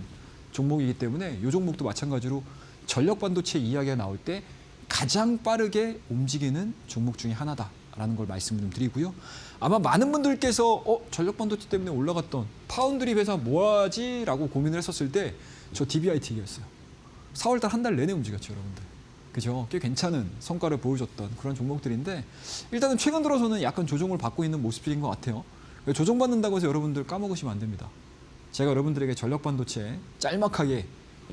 종목이기 때문에 이 종목도 마찬가지로 전력반도체 이야기가 나올 때 가장 빠르게 움직이는 종목 중에 하나다라는 걸 말씀을 좀 드리고요. 아마 많은 분들께서 전력반도체 때문에 올라갔던 파운드리 회사 뭐하지? 라고 고민을 했었을 때 저 DBIT였어요. 4월달 한 달 내내 움직였죠, 여러분들. 그죠? 꽤 괜찮은 성과를 보여줬던 그런 종목들인데 일단은 최근 들어서는 약간 조정을 받고 있는 모습들인 것 같아요. 조정받는다고 해서 여러분들 까먹으시면 안 됩니다. 제가 여러분들에게 전력반도체 짤막하게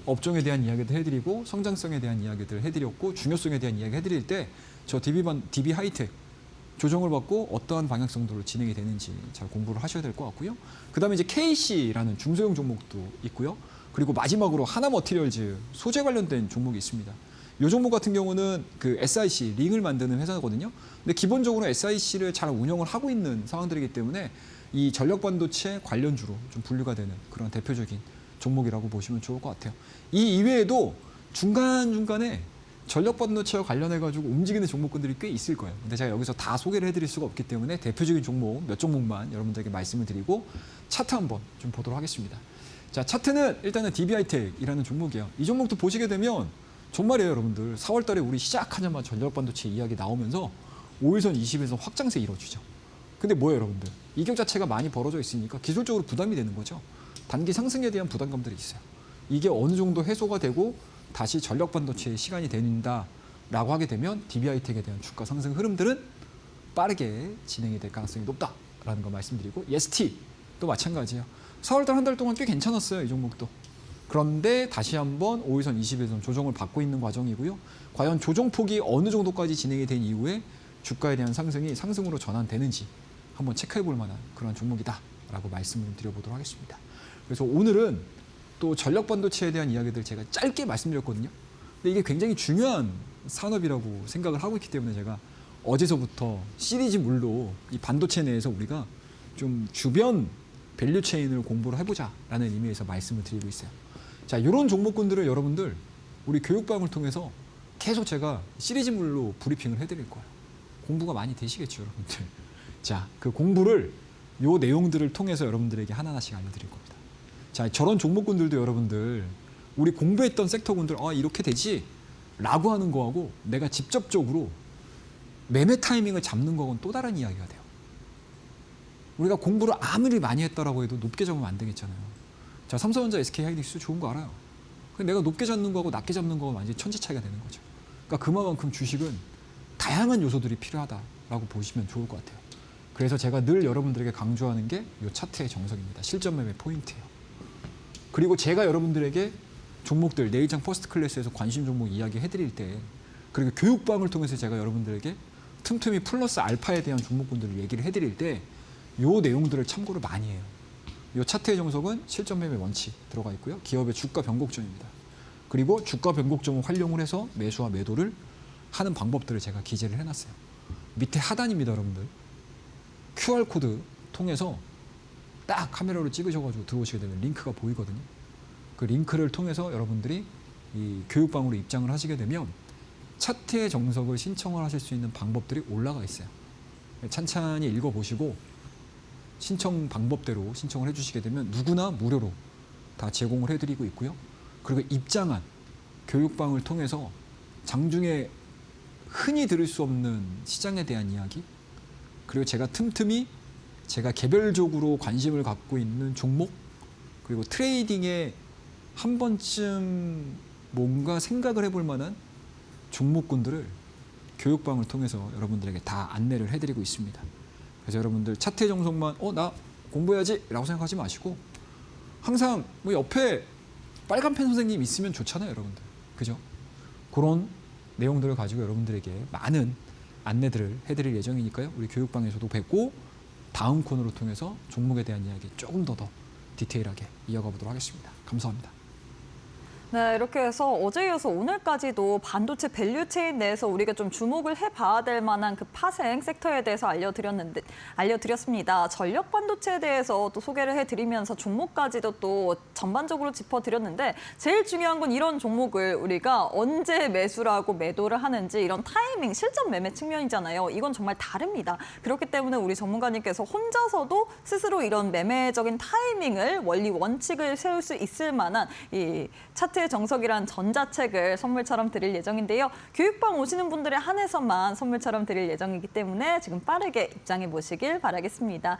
업종에 대한 이야기도 해드리고 성장성에 대한 이야기들 해드렸고 중요성에 대한 이야기 해드릴 때 저 DB 하이텍 조정을 받고 어떠한 방향성으로 진행이 되는지 잘 공부를 하셔야 될 것 같고요. 그 다음에 이제 KC라는 중소형 종목도 있고요. 그리고 마지막으로 하나머티리얼즈 소재 관련된 종목이 있습니다. 이 종목 같은 경우는 그 SiC 링을 만드는 회사거든요. 근데 기본적으로 SiC를 잘 운영을 하고 있는 상황들이기 때문에 이 전력반도체 관련주로 좀 분류가 되는 그런 대표적인 종목이라고 보시면 좋을 것 같아요. 이 이외에도 중간중간에 전력 반도체와 관련해가지고 움직이는 종목군들이 꽤 있을 거예요. 근데 제가 여기서 다 소개를 해드릴 수가 없기 때문에 대표적인 종목 몇 종목만 여러분들에게 말씀을 드리고 차트 한번 좀 보도록 하겠습니다. 자, 차트는 일단은 DBI텍이라는 종목이에요. 이 종목도 보시게 되면 정말이에요, 여러분들. 4월 달에 우리 시작하자마자 전력 반도체 이야기 나오면서 5일선 20일선 확장세 이뤄주죠. 근데 뭐예요, 여러분들? 이격 자체가 많이 벌어져 있으니까 기술적으로 부담이 되는 거죠. 단기 상승에 대한 부담감들이 있어요. 이게 어느 정도 해소가 되고 다시 전력 반도체의 시간이 된다라고 하게 되면 DBI텍에 대한 주가 상승 흐름들은 빠르게 진행이 될 가능성이 높다라는 거 말씀드리고 ST도 마찬가지예요. 4월 달 한 달 동안 꽤 괜찮았어요, 이 종목도. 그런데 다시 한번 5일선 20일선 조정을 받고 있는 과정이고요. 과연 조정폭이 어느 정도까지 진행이 된 이후에 주가에 대한 상승이 상승으로 전환되는지 한번 체크해 볼 만한 그런 종목이다라고 말씀을 드려보도록 하겠습니다. 그래서 오늘은 또 전력 반도체에 대한 이야기들 제가 짧게 말씀드렸거든요. 근데 이게 굉장히 중요한 산업이라고 생각을 하고 있기 때문에 제가 어제서부터 시리즈물로 이 반도체 내에서 우리가 좀 주변 밸류체인을 공부를 해보자라는 의미에서 말씀을 드리고 있어요. 자, 이런 종목군들을 여러분들 우리 교육방을 통해서 계속 제가 시리즈물로 브리핑을 해드릴 거예요. 공부가 많이 되시겠죠, 여러분들. 자, 그 공부를 요 내용들을 통해서 여러분들에게 하나하나씩 알려드릴 겁니다. 자, 저런 종목군들도 여러분들 우리 공부했던 섹터군들 이렇게 되지? 라고 하는 거하고 내가 직접적으로 매매 타이밍을 잡는 거하고는 또 다른 이야기가 돼요. 우리가 공부를 아무리 많이 했다라고 해도 높게 잡으면 안 되겠잖아요. 자, 삼성전자, SK하이닉스 좋은 거 알아요. 근데 내가 높게 잡는 거하고 낮게 잡는 거하고 완전히 천지 차이가 되는 거죠. 그러니까 그만큼 주식은 다양한 요소들이 필요하다라고 보시면 좋을 것 같아요. 그래서 제가 늘 여러분들에게 강조하는 게 이 차트의 정석입니다. 실전 매매 포인트예요. 그리고 제가 여러분들에게 종목들 내일장 퍼스트 클래스에서 관심 종목 이야기 해드릴 때 그리고 교육방을 통해서 제가 여러분들에게 틈틈이 플러스 알파에 대한 종목군들을 얘기를 해드릴 때 이 내용들을 참고를 많이 해요. 이 차트의 정석은 실전 매매 원칙 들어가 있고요. 기업의 주가 변곡점입니다. 그리고 주가 변곡점을 활용을 해서 매수와 매도를 하는 방법들을 제가 기재를 해놨어요. 밑에 하단입니다, 여러분들. QR코드 통해서 딱 카메라로 찍으셔가지고 들어오시게 되면 링크가 보이거든요. 그 링크를 통해서 여러분들이 이 교육방으로 입장을 하시게 되면 차트의 정석을 신청을 하실 수 있는 방법들이 올라가 있어요. 찬찬히 읽어보시고 신청 방법대로 신청을 해주시게 되면 누구나 무료로 다 제공을 해드리고 있고요. 그리고 입장한 교육방을 통해서 장중에 흔히 들을 수 없는 시장에 대한 이야기 그리고 제가 틈틈이 제가 개별적으로 관심을 갖고 있는 종목 그리고 트레이딩에 한 번쯤 뭔가 생각을 해볼 만한 종목군들을 교육방을 통해서 여러분들에게 다 안내를 해드리고 있습니다. 그래서 여러분들 차트의 정석만 나 공부해야지 라고 생각하지 마시고 항상 뭐 옆에 빨간 펜 선생님 있으면 좋잖아요, 여러분들. 그죠? 그런 내용들을 가지고 여러분들에게 많은 안내들을 해드릴 예정이니까요. 우리 교육방에서도 뵙고 다음 코너를 통해서 종목에 대한 이야기 조금 더 디테일하게 이어가 보도록 하겠습니다. 감사합니다. 네, 이렇게 해서 어제 이어서 오늘까지도 반도체 밸류체인 내에서 우리가 좀 주목을 해봐야 될 만한 그 파생 섹터에 대해서 알려드렸습니다. 전력 반도체에 대해서 또 소개를 해드리면서 종목까지도 또 전반적으로 짚어드렸는데 제일 중요한 건 이런 종목을 우리가 언제 매수를 하고 매도를 하는지 이런 타이밍, 실전 매매 측면이잖아요. 이건 정말 다릅니다. 그렇기 때문에 우리 전문가님께서 혼자서도 스스로 이런 매매적인 타이밍을 원리 원칙을 세울 수 있을 만한 이 차트의 정석이란 전자책을 선물처럼 드릴 예정인데요. 교육방 오시는 분들에 한해서만 선물처럼 드릴 예정이기 때문에 지금 빠르게 입장해 보시길 바라겠습니다.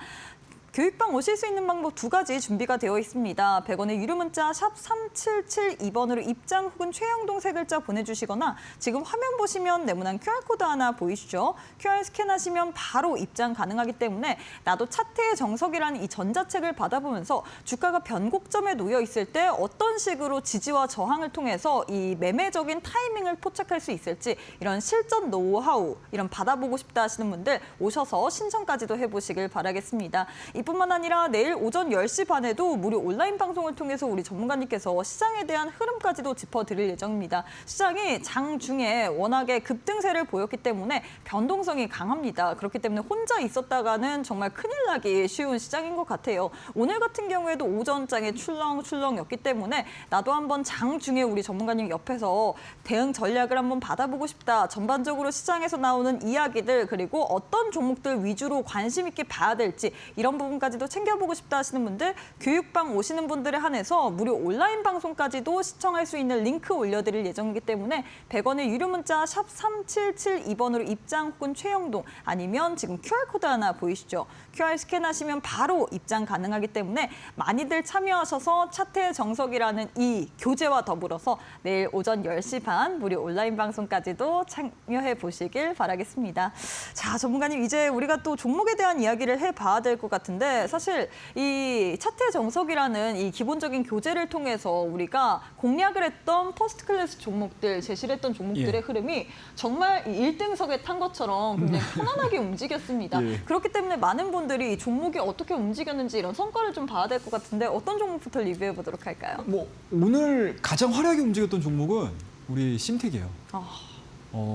교육방 오실 수 있는 방법 두 가지 준비가 되어 있습니다. 100원의 유료 문자 샵 3772번으로 입장 혹은 최영동 세 글자 보내주시거나 지금 화면 보시면 네모난 QR코드 하나 보이시죠? QR 스캔하시면 바로 입장 가능하기 때문에 나도 차트의 정석이라는 이 전자책을 받아보면서 주가가 변곡점에 놓여 있을 때 어떤 식으로 지지와 저항을 통해서 이 매매적인 타이밍을 포착할 수 있을지 이런 실전 노하우 이런 받아보고 싶다 하시는 분들 오셔서 신청까지도 해보시길 바라겠습니다. 이뿐만 아니라 내일 오전 10시 반에도 무료 온라인 방송을 통해서 우리 전문가님께서 시장에 대한 흐름까지도 짚어드릴 예정입니다. 시장이 장중에 워낙에 급등세를 보였기 때문에 변동성이 강합니다. 그렇기 때문에 혼자 있었다가는 정말 큰일 나기 쉬운 시장인 것 같아요. 오늘 같은 경우에도 오전장에 출렁출렁이었기 때문에 나도 한번 장중에 우리 전문가님 옆에서 대응 전략을 한번 받아보고 싶다. 전반적으로 시장에서 나오는 이야기들 그리고 어떤 종목들 위주로 관심 있게 봐야 될지 이런 부분까지도 챙겨보고 싶다 하시는 분들 교육방 오시는 분들에 한해서 무료 온라인 방송까지도 시청할 수 있는 링크 올려드릴 예정이기 때문에 100원의 유료 문자 샵 3772번으로 입장 혹은 최영동 아니면 지금 QR코드 하나 보이시죠? QR 스캔하시면 바로 입장 가능하기 때문에 많이들 참여하셔서 차트의 정석이라는 이 교재와 더불어서 내일 오전 10시 반 무료 온라인 방송까지도 참여해 보시길 바라겠습니다. 자, 전문가님 이제 우리가 또 종목에 대한 이야기를 해봐야 될 것 같은데 사실 이 차트의 정석이라는 이 기본적인 교재를 통해서 우리가 공략을 했던 퍼스트 클래스 종목들, 제시를 했던 종목들의 예. 흐름이 정말 1등석에 탄 것처럼 굉장히 편안하게 움직였습니다. 예. 그렇기 때문에 많은 분들이 이 종목이 어떻게 움직였는지 이런 성과를 좀 봐야 될 것 같은데 어떤 종목부터 리뷰해 보도록 할까요? 뭐 오늘 가장 화려하게 움직였던 종목은 우리 심택이에요.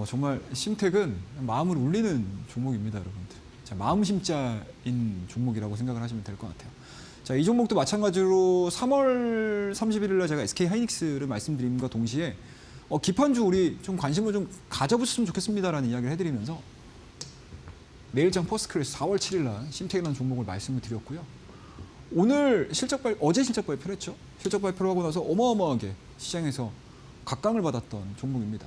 정말 심택은 마음을 울리는 종목입니다, 여러분들. 자, 마음 심자인 종목이라고 생각을 하시면 될 것 같아요. 자, 이 종목도 마찬가지로 3월 31일 날 제가 SK 하이닉스를 말씀드림과 동시에 기판주 우리 좀 관심을 좀 가져보셨으면 좋겠습니다라는 이야기를 해드리면서 내일장 퍼스트클래스 4월 7일 날 심택이라는 종목을 말씀을 드렸고요. 오늘 어제 실적 발표를 했죠. 실적 발표를 하고 나서 어마어마하게 시장에서 각광을 받았던 종목입니다.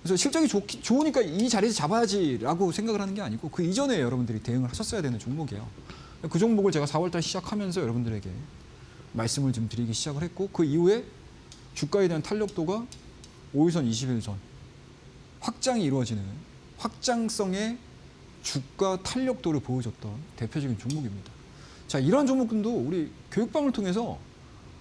그래서 실적이 좋으니까 이 자리에서 잡아야지라고 생각을 하는 게 아니고 그 이전에 여러분들이 대응을 하셨어야 되는 종목이에요. 그 종목을 제가 4월달 시작하면서 여러분들에게 말씀을 좀 드리기 시작을 했고 그 이후에 주가에 대한 탄력도가 5일선, 21선 확장이 이루어지는 확장성의 주가 탄력도를 보여줬던 대표적인 종목입니다. 자, 이런 종목들도 우리 교육방을 통해서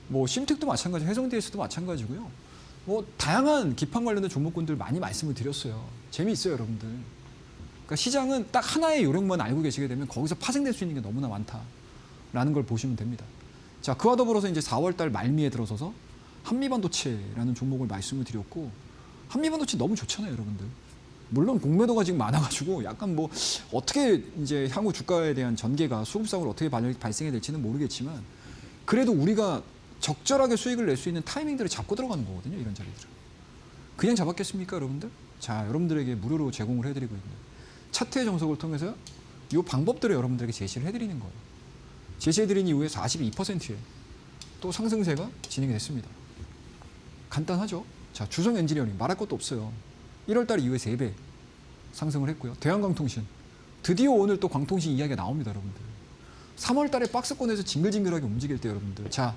뭐 심택도 마찬가지, 해성DS도 마찬가지고요. 뭐 다양한 기판 관련된 종목군들 많이 말씀을 드렸어요. 재미있어요, 여러분들. 그러니까 시장은 딱 하나의 요령만 알고 계시게 되면 거기서 파생될 수 있는 게 너무나 많다라는 걸 보시면 됩니다. 자, 그와 더불어서 이제 4월달 말미에 들어서서 한미반도체라는 종목을 말씀을 드렸고 한미반도체 너무 좋잖아요, 여러분들. 물론 공매도가 지금 많아가지고 약간 뭐 어떻게 이제 향후 주가에 대한 전개가 수급상으로 어떻게 발생이 될지는 모르겠지만 그래도 우리가 적절하게 수익을 낼 수 있는 타이밍들을 잡고 들어가는 거거든요, 이런 자리들은. 그냥 잡았겠습니까, 여러분들? 자, 여러분들에게 무료로 제공을 해드리고 있는 차트의 정석을 통해서 이 방법들을 여러분들에게 제시를 해드리는 거예요. 제시해드린 이후에 42%의 또 상승세가 진행이 됐습니다. 간단하죠? 자, 주성 엔지니어링 말할 것도 없어요. 1월달 이후에 3배 상승을 했고요. 대한광통신 드디어 오늘 또 광통신 이야기가 나옵니다, 여러분들. 3월달에 박스권에서 징글징글하게 움직일 때 여러분들, 자,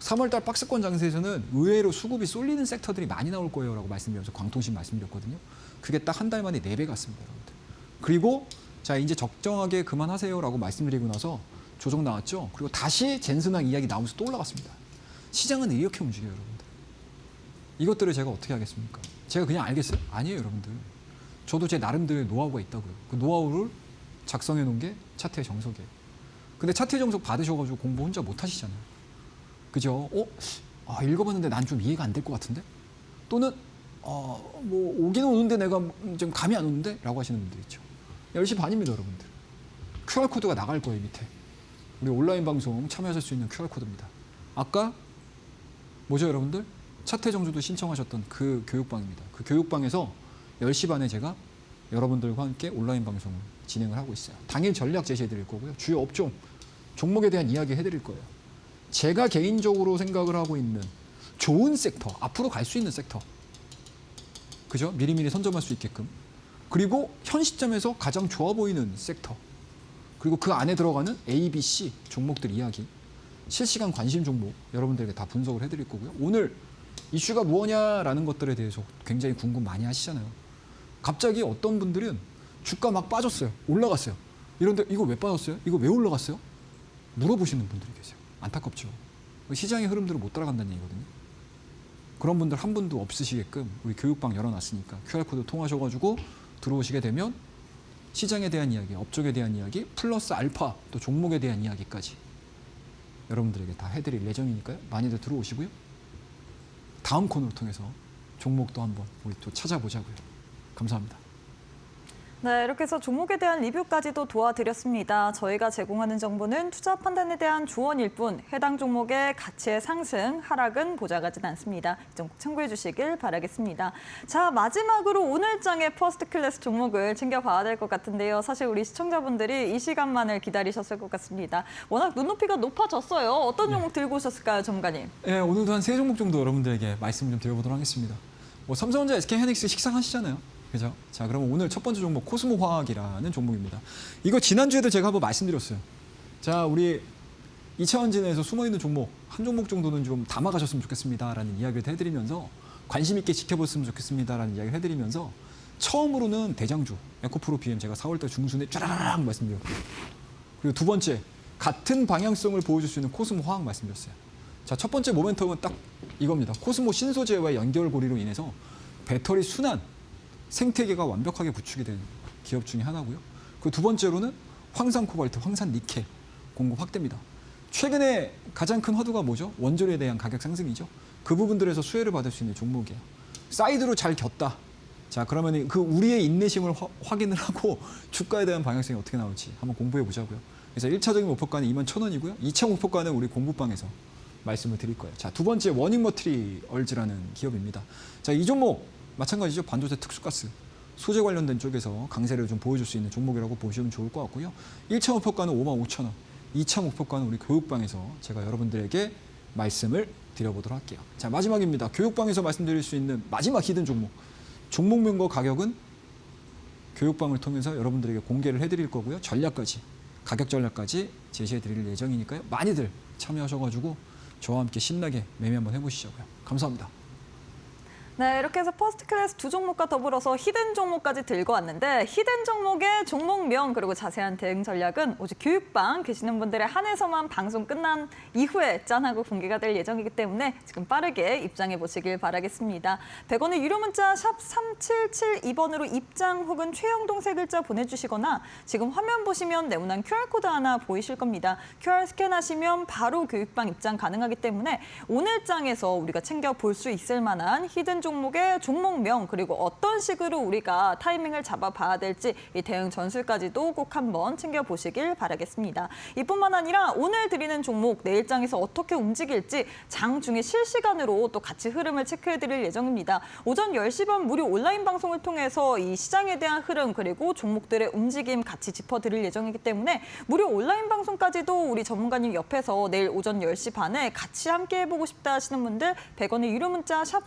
3월달 박스권 장세에서는 의외로 수급이 쏠리는 섹터들이 많이 나올 거예요라고 말씀드려서 광통신 말씀드렸거든요. 그게 딱 한 달 만에 4배 갔습니다, 여러분들. 그리고 자, 이제 적정하게 그만하세요라고 말씀드리고 나서 조정 나왔죠. 그리고 다시 젠슨왕 이야기 나오면서 또 올라갔습니다. 시장은 이렇게 움직여요, 여러분들. 이것들을 제가 어떻게 하겠습니까? 제가 그냥 알겠어요? 아니에요, 여러분들. 저도 제 나름대로의 노하우가 있다고요. 그 노하우를 작성해 놓은 게 차트의 정석이에요. 근데 차트의 정석 받으셔가지고 공부 혼자 못 하시잖아요. 그죠? 읽어봤는데 난 좀 이해가 안 될 것 같은데? 또는 뭐 오기는 오는데 내가 좀 감이 안 오는데? 라고 하시는 분들 있죠. 10시 반입니다, 여러분들. QR코드가 나갈 거예요, 밑에. 우리 온라인 방송 참여하실 수 있는 QR코드입니다. 아까 뭐죠, 여러분들? 차트 정주도 신청하셨던 그 교육방입니다. 그 교육방에서 10시 반에 제가 여러분들과 함께 온라인 방송을 진행을 하고 있어요. 당일 전략 제시해 드릴 거고요. 주요 업종, 종목에 대한 이야기 해드릴 거예요. 제가 개인적으로 생각을 하고 있는 좋은 섹터, 앞으로 갈 수 있는 섹터. 그죠? 미리미리 선점할 수 있게끔. 그리고 현 시점에서 가장 좋아 보이는 섹터. 그리고 그 안에 들어가는 A, B, C 종목들 이야기. 실시간 관심 종목 여러분들에게 다 분석을 해드릴 거고요. 오늘 이슈가 무엇냐라는 것들에 대해서 굉장히 궁금 많이 하시잖아요. 갑자기 어떤 분들은 주가 막 빠졌어요. 올라갔어요. 이런데 이거 왜 빠졌어요? 이거 왜 올라갔어요? 물어보시는 분들이 계세요. 안타깝죠. 시장의 흐름대로 못 따라간다는 얘기거든요. 그런 분들 한 분도 없으시게끔 우리 교육방 열어놨으니까 QR코드 통하셔가지고 들어오시게 되면 시장에 대한 이야기, 업종에 대한 이야기, 플러스 알파 또 종목에 대한 이야기까지 여러분들에게 다 해드릴 예정이니까요. 많이들 들어오시고요. 다음 코너를 통해서 종목도 한번 우리 또 찾아보자고요. 감사합니다. 네, 이렇게 해서 종목에 대한 리뷰까지도 도와드렸습니다. 저희가 제공하는 정보는 투자 판단에 대한 조언일 뿐 해당 종목의 가치의 상승, 하락은 보장하진 않습니다. 이 점 꼭 참고해 주시길 바라겠습니다. 자, 마지막으로 오늘 장의 퍼스트 클래스 종목을 챙겨봐야 될 것 같은데요. 사실 우리 시청자분들이 이 시간만을 기다리셨을 것 같습니다. 워낙 눈높이가 높아졌어요. 어떤 종목 들고 오셨을까요, 전문가님? 네, 오늘도 한 3종목 정도 여러분들에게 말씀을 좀 드려보도록 하겠습니다. 뭐 삼성전자, SK하이닉스 식상하시잖아요. 그죠? 자, 그러면 오늘 첫 번째 종목 코스모화학이라는 종목입니다. 이거 지난주에도 제가 한번 말씀드렸어요. 자, 우리 2차원진에서 숨어있는 종목 한 종목 정도는 좀 담아가셨으면 좋겠습니다라는 이야기를 해드리면서 관심 있게 지켜봤으면 좋겠습니다라는 이야기를 해드리면서 처음으로는 대장주 에코프로 BM 제가 4월달 중순에 쫘라락 말씀드렸고요. 그리고 두 번째 같은 방향성을 보여줄 수 있는 코스모화학 말씀드렸어요. 자, 첫 번째 모멘텀은 딱 이겁니다. 코스모 신소재와의 연결고리로 인해서 배터리 순환 생태계가 완벽하게 구축이 된 기업 중에 하나고요. 그 두 번째로는 황산 코발트, 황산 니켈 공급 확대입니다. 최근에 가장 큰 화두가 뭐죠? 원조료에 대한 가격 상승이죠. 그 부분들에서 수혜를 받을 수 있는 종목이에요. 사이드로 잘 겼다. 자, 그러면 그 우리의 인내심을 확인을 하고 주가에 대한 방향성이 어떻게 나올지 한번 공부해 보자고요. 그래서 1차적인 목표가는 21,000원이고요. 2차 목표가는 우리 공부방에서 말씀을 드릴 거예요. 자, 두 번째 워닝 머티리얼즈라는 기업입니다. 자, 이 종목 마찬가지죠. 반도체 특수가스 소재 관련된 쪽에서 강세를 좀 보여줄 수 있는 종목이라고 보시면 좋을 것 같고요. 1차 목표가는 55,000원, 2차 목표가는 우리 교육방에서 제가 여러분들에게 말씀을 드려보도록 할게요. 자, 마지막입니다. 교육방에서 말씀드릴 수 있는 마지막 히든 종목. 종목명과 가격은 교육방을 통해서 여러분들에게 공개를 해드릴 거고요. 전략까지, 가격 전략까지 제시해 드릴 예정이니까요. 많이들 참여하셔가지고 저와 함께 신나게 매매 한번 해보시자고요. 감사합니다. 네, 이렇게 해서 퍼스트 클래스 두 종목과 더불어서 히든 종목까지 들고 왔는데 히든 종목의 종목명 그리고 자세한 대응 전략은 오직 교육방 계시는 분들에 한해서만 방송 끝난 이후에 짠하고 공개가 될 예정이기 때문에 지금 빠르게 입장해 보시길 바라겠습니다. 100원의 유료 문자 샵 3772번으로 입장 혹은 최영동 세 글자 보내주시거나 지금 화면 보시면 네모난 QR코드 하나 보이실 겁니다. QR 스캔하시면 바로 교육방 입장 가능하기 때문에 오늘 장에서 우리가 챙겨 볼 수 있을 만한 히든 종목의 종목명 그리고 어떤 식으로 우리가 타이밍을 잡아봐야 될지 이 대응 전술까지도 꼭 한번 챙겨보시길 바라겠습니다. 이뿐만 아니라 오늘 드리는 종목 내일장에서 어떻게 움직일지 장 중에 실시간으로 또 같이 흐름을 체크해드릴 예정입니다. 오전 10시 반 무료 온라인 방송을 통해서 이 시장에 대한 흐름 그리고 종목들의 움직임 같이 짚어드릴 예정이기 때문에 무료 온라인 방송까지도 우리 전문가님 옆에서 내일 오전 10시 반에 같이 함께 해보고 싶다 하시는 분들 100원의 유료 문자 샵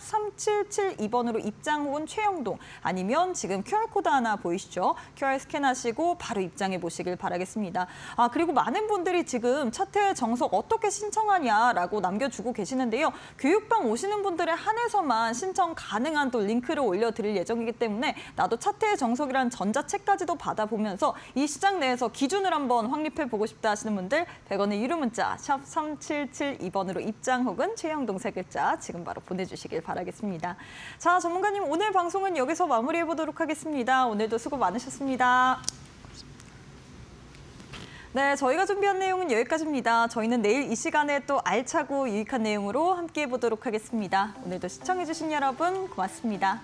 3772번으로 입장 혹은 최영동 아니면 지금 QR코드 하나 보이시죠? QR 스캔하시고 바로 입장해 보시길 바라겠습니다. 아, 그리고 많은 분들이 지금 차트 정석 어떻게 신청하냐라고 남겨주고 계시는데요. 교육방 오시는 분들에 한해서만 신청 가능한 또 링크를 올려드릴 예정이기 때문에 나도 차트의 정석이란 전자책까지도 받아보면서 이 시장 내에서 기준을 한번 확립해보고 싶다 하시는 분들 100원의 유료 문자 샵 3772번으로 입장 혹은 최영동 세 글자 지금 바로 보내주시길 바라겠습니다. 자, 전문가님 오늘 방송은 여기서 마무리해보도록 하겠습니다. 오늘도 수고 많으셨습니다. 네, 저희가 준비한 내용은 여기까지입니다. 저희는 내일 이 시간에 또 알차고 유익한 내용으로 함께해 보도록 하겠습니다. 오늘도 시청해주신 여러분 고맙습니다.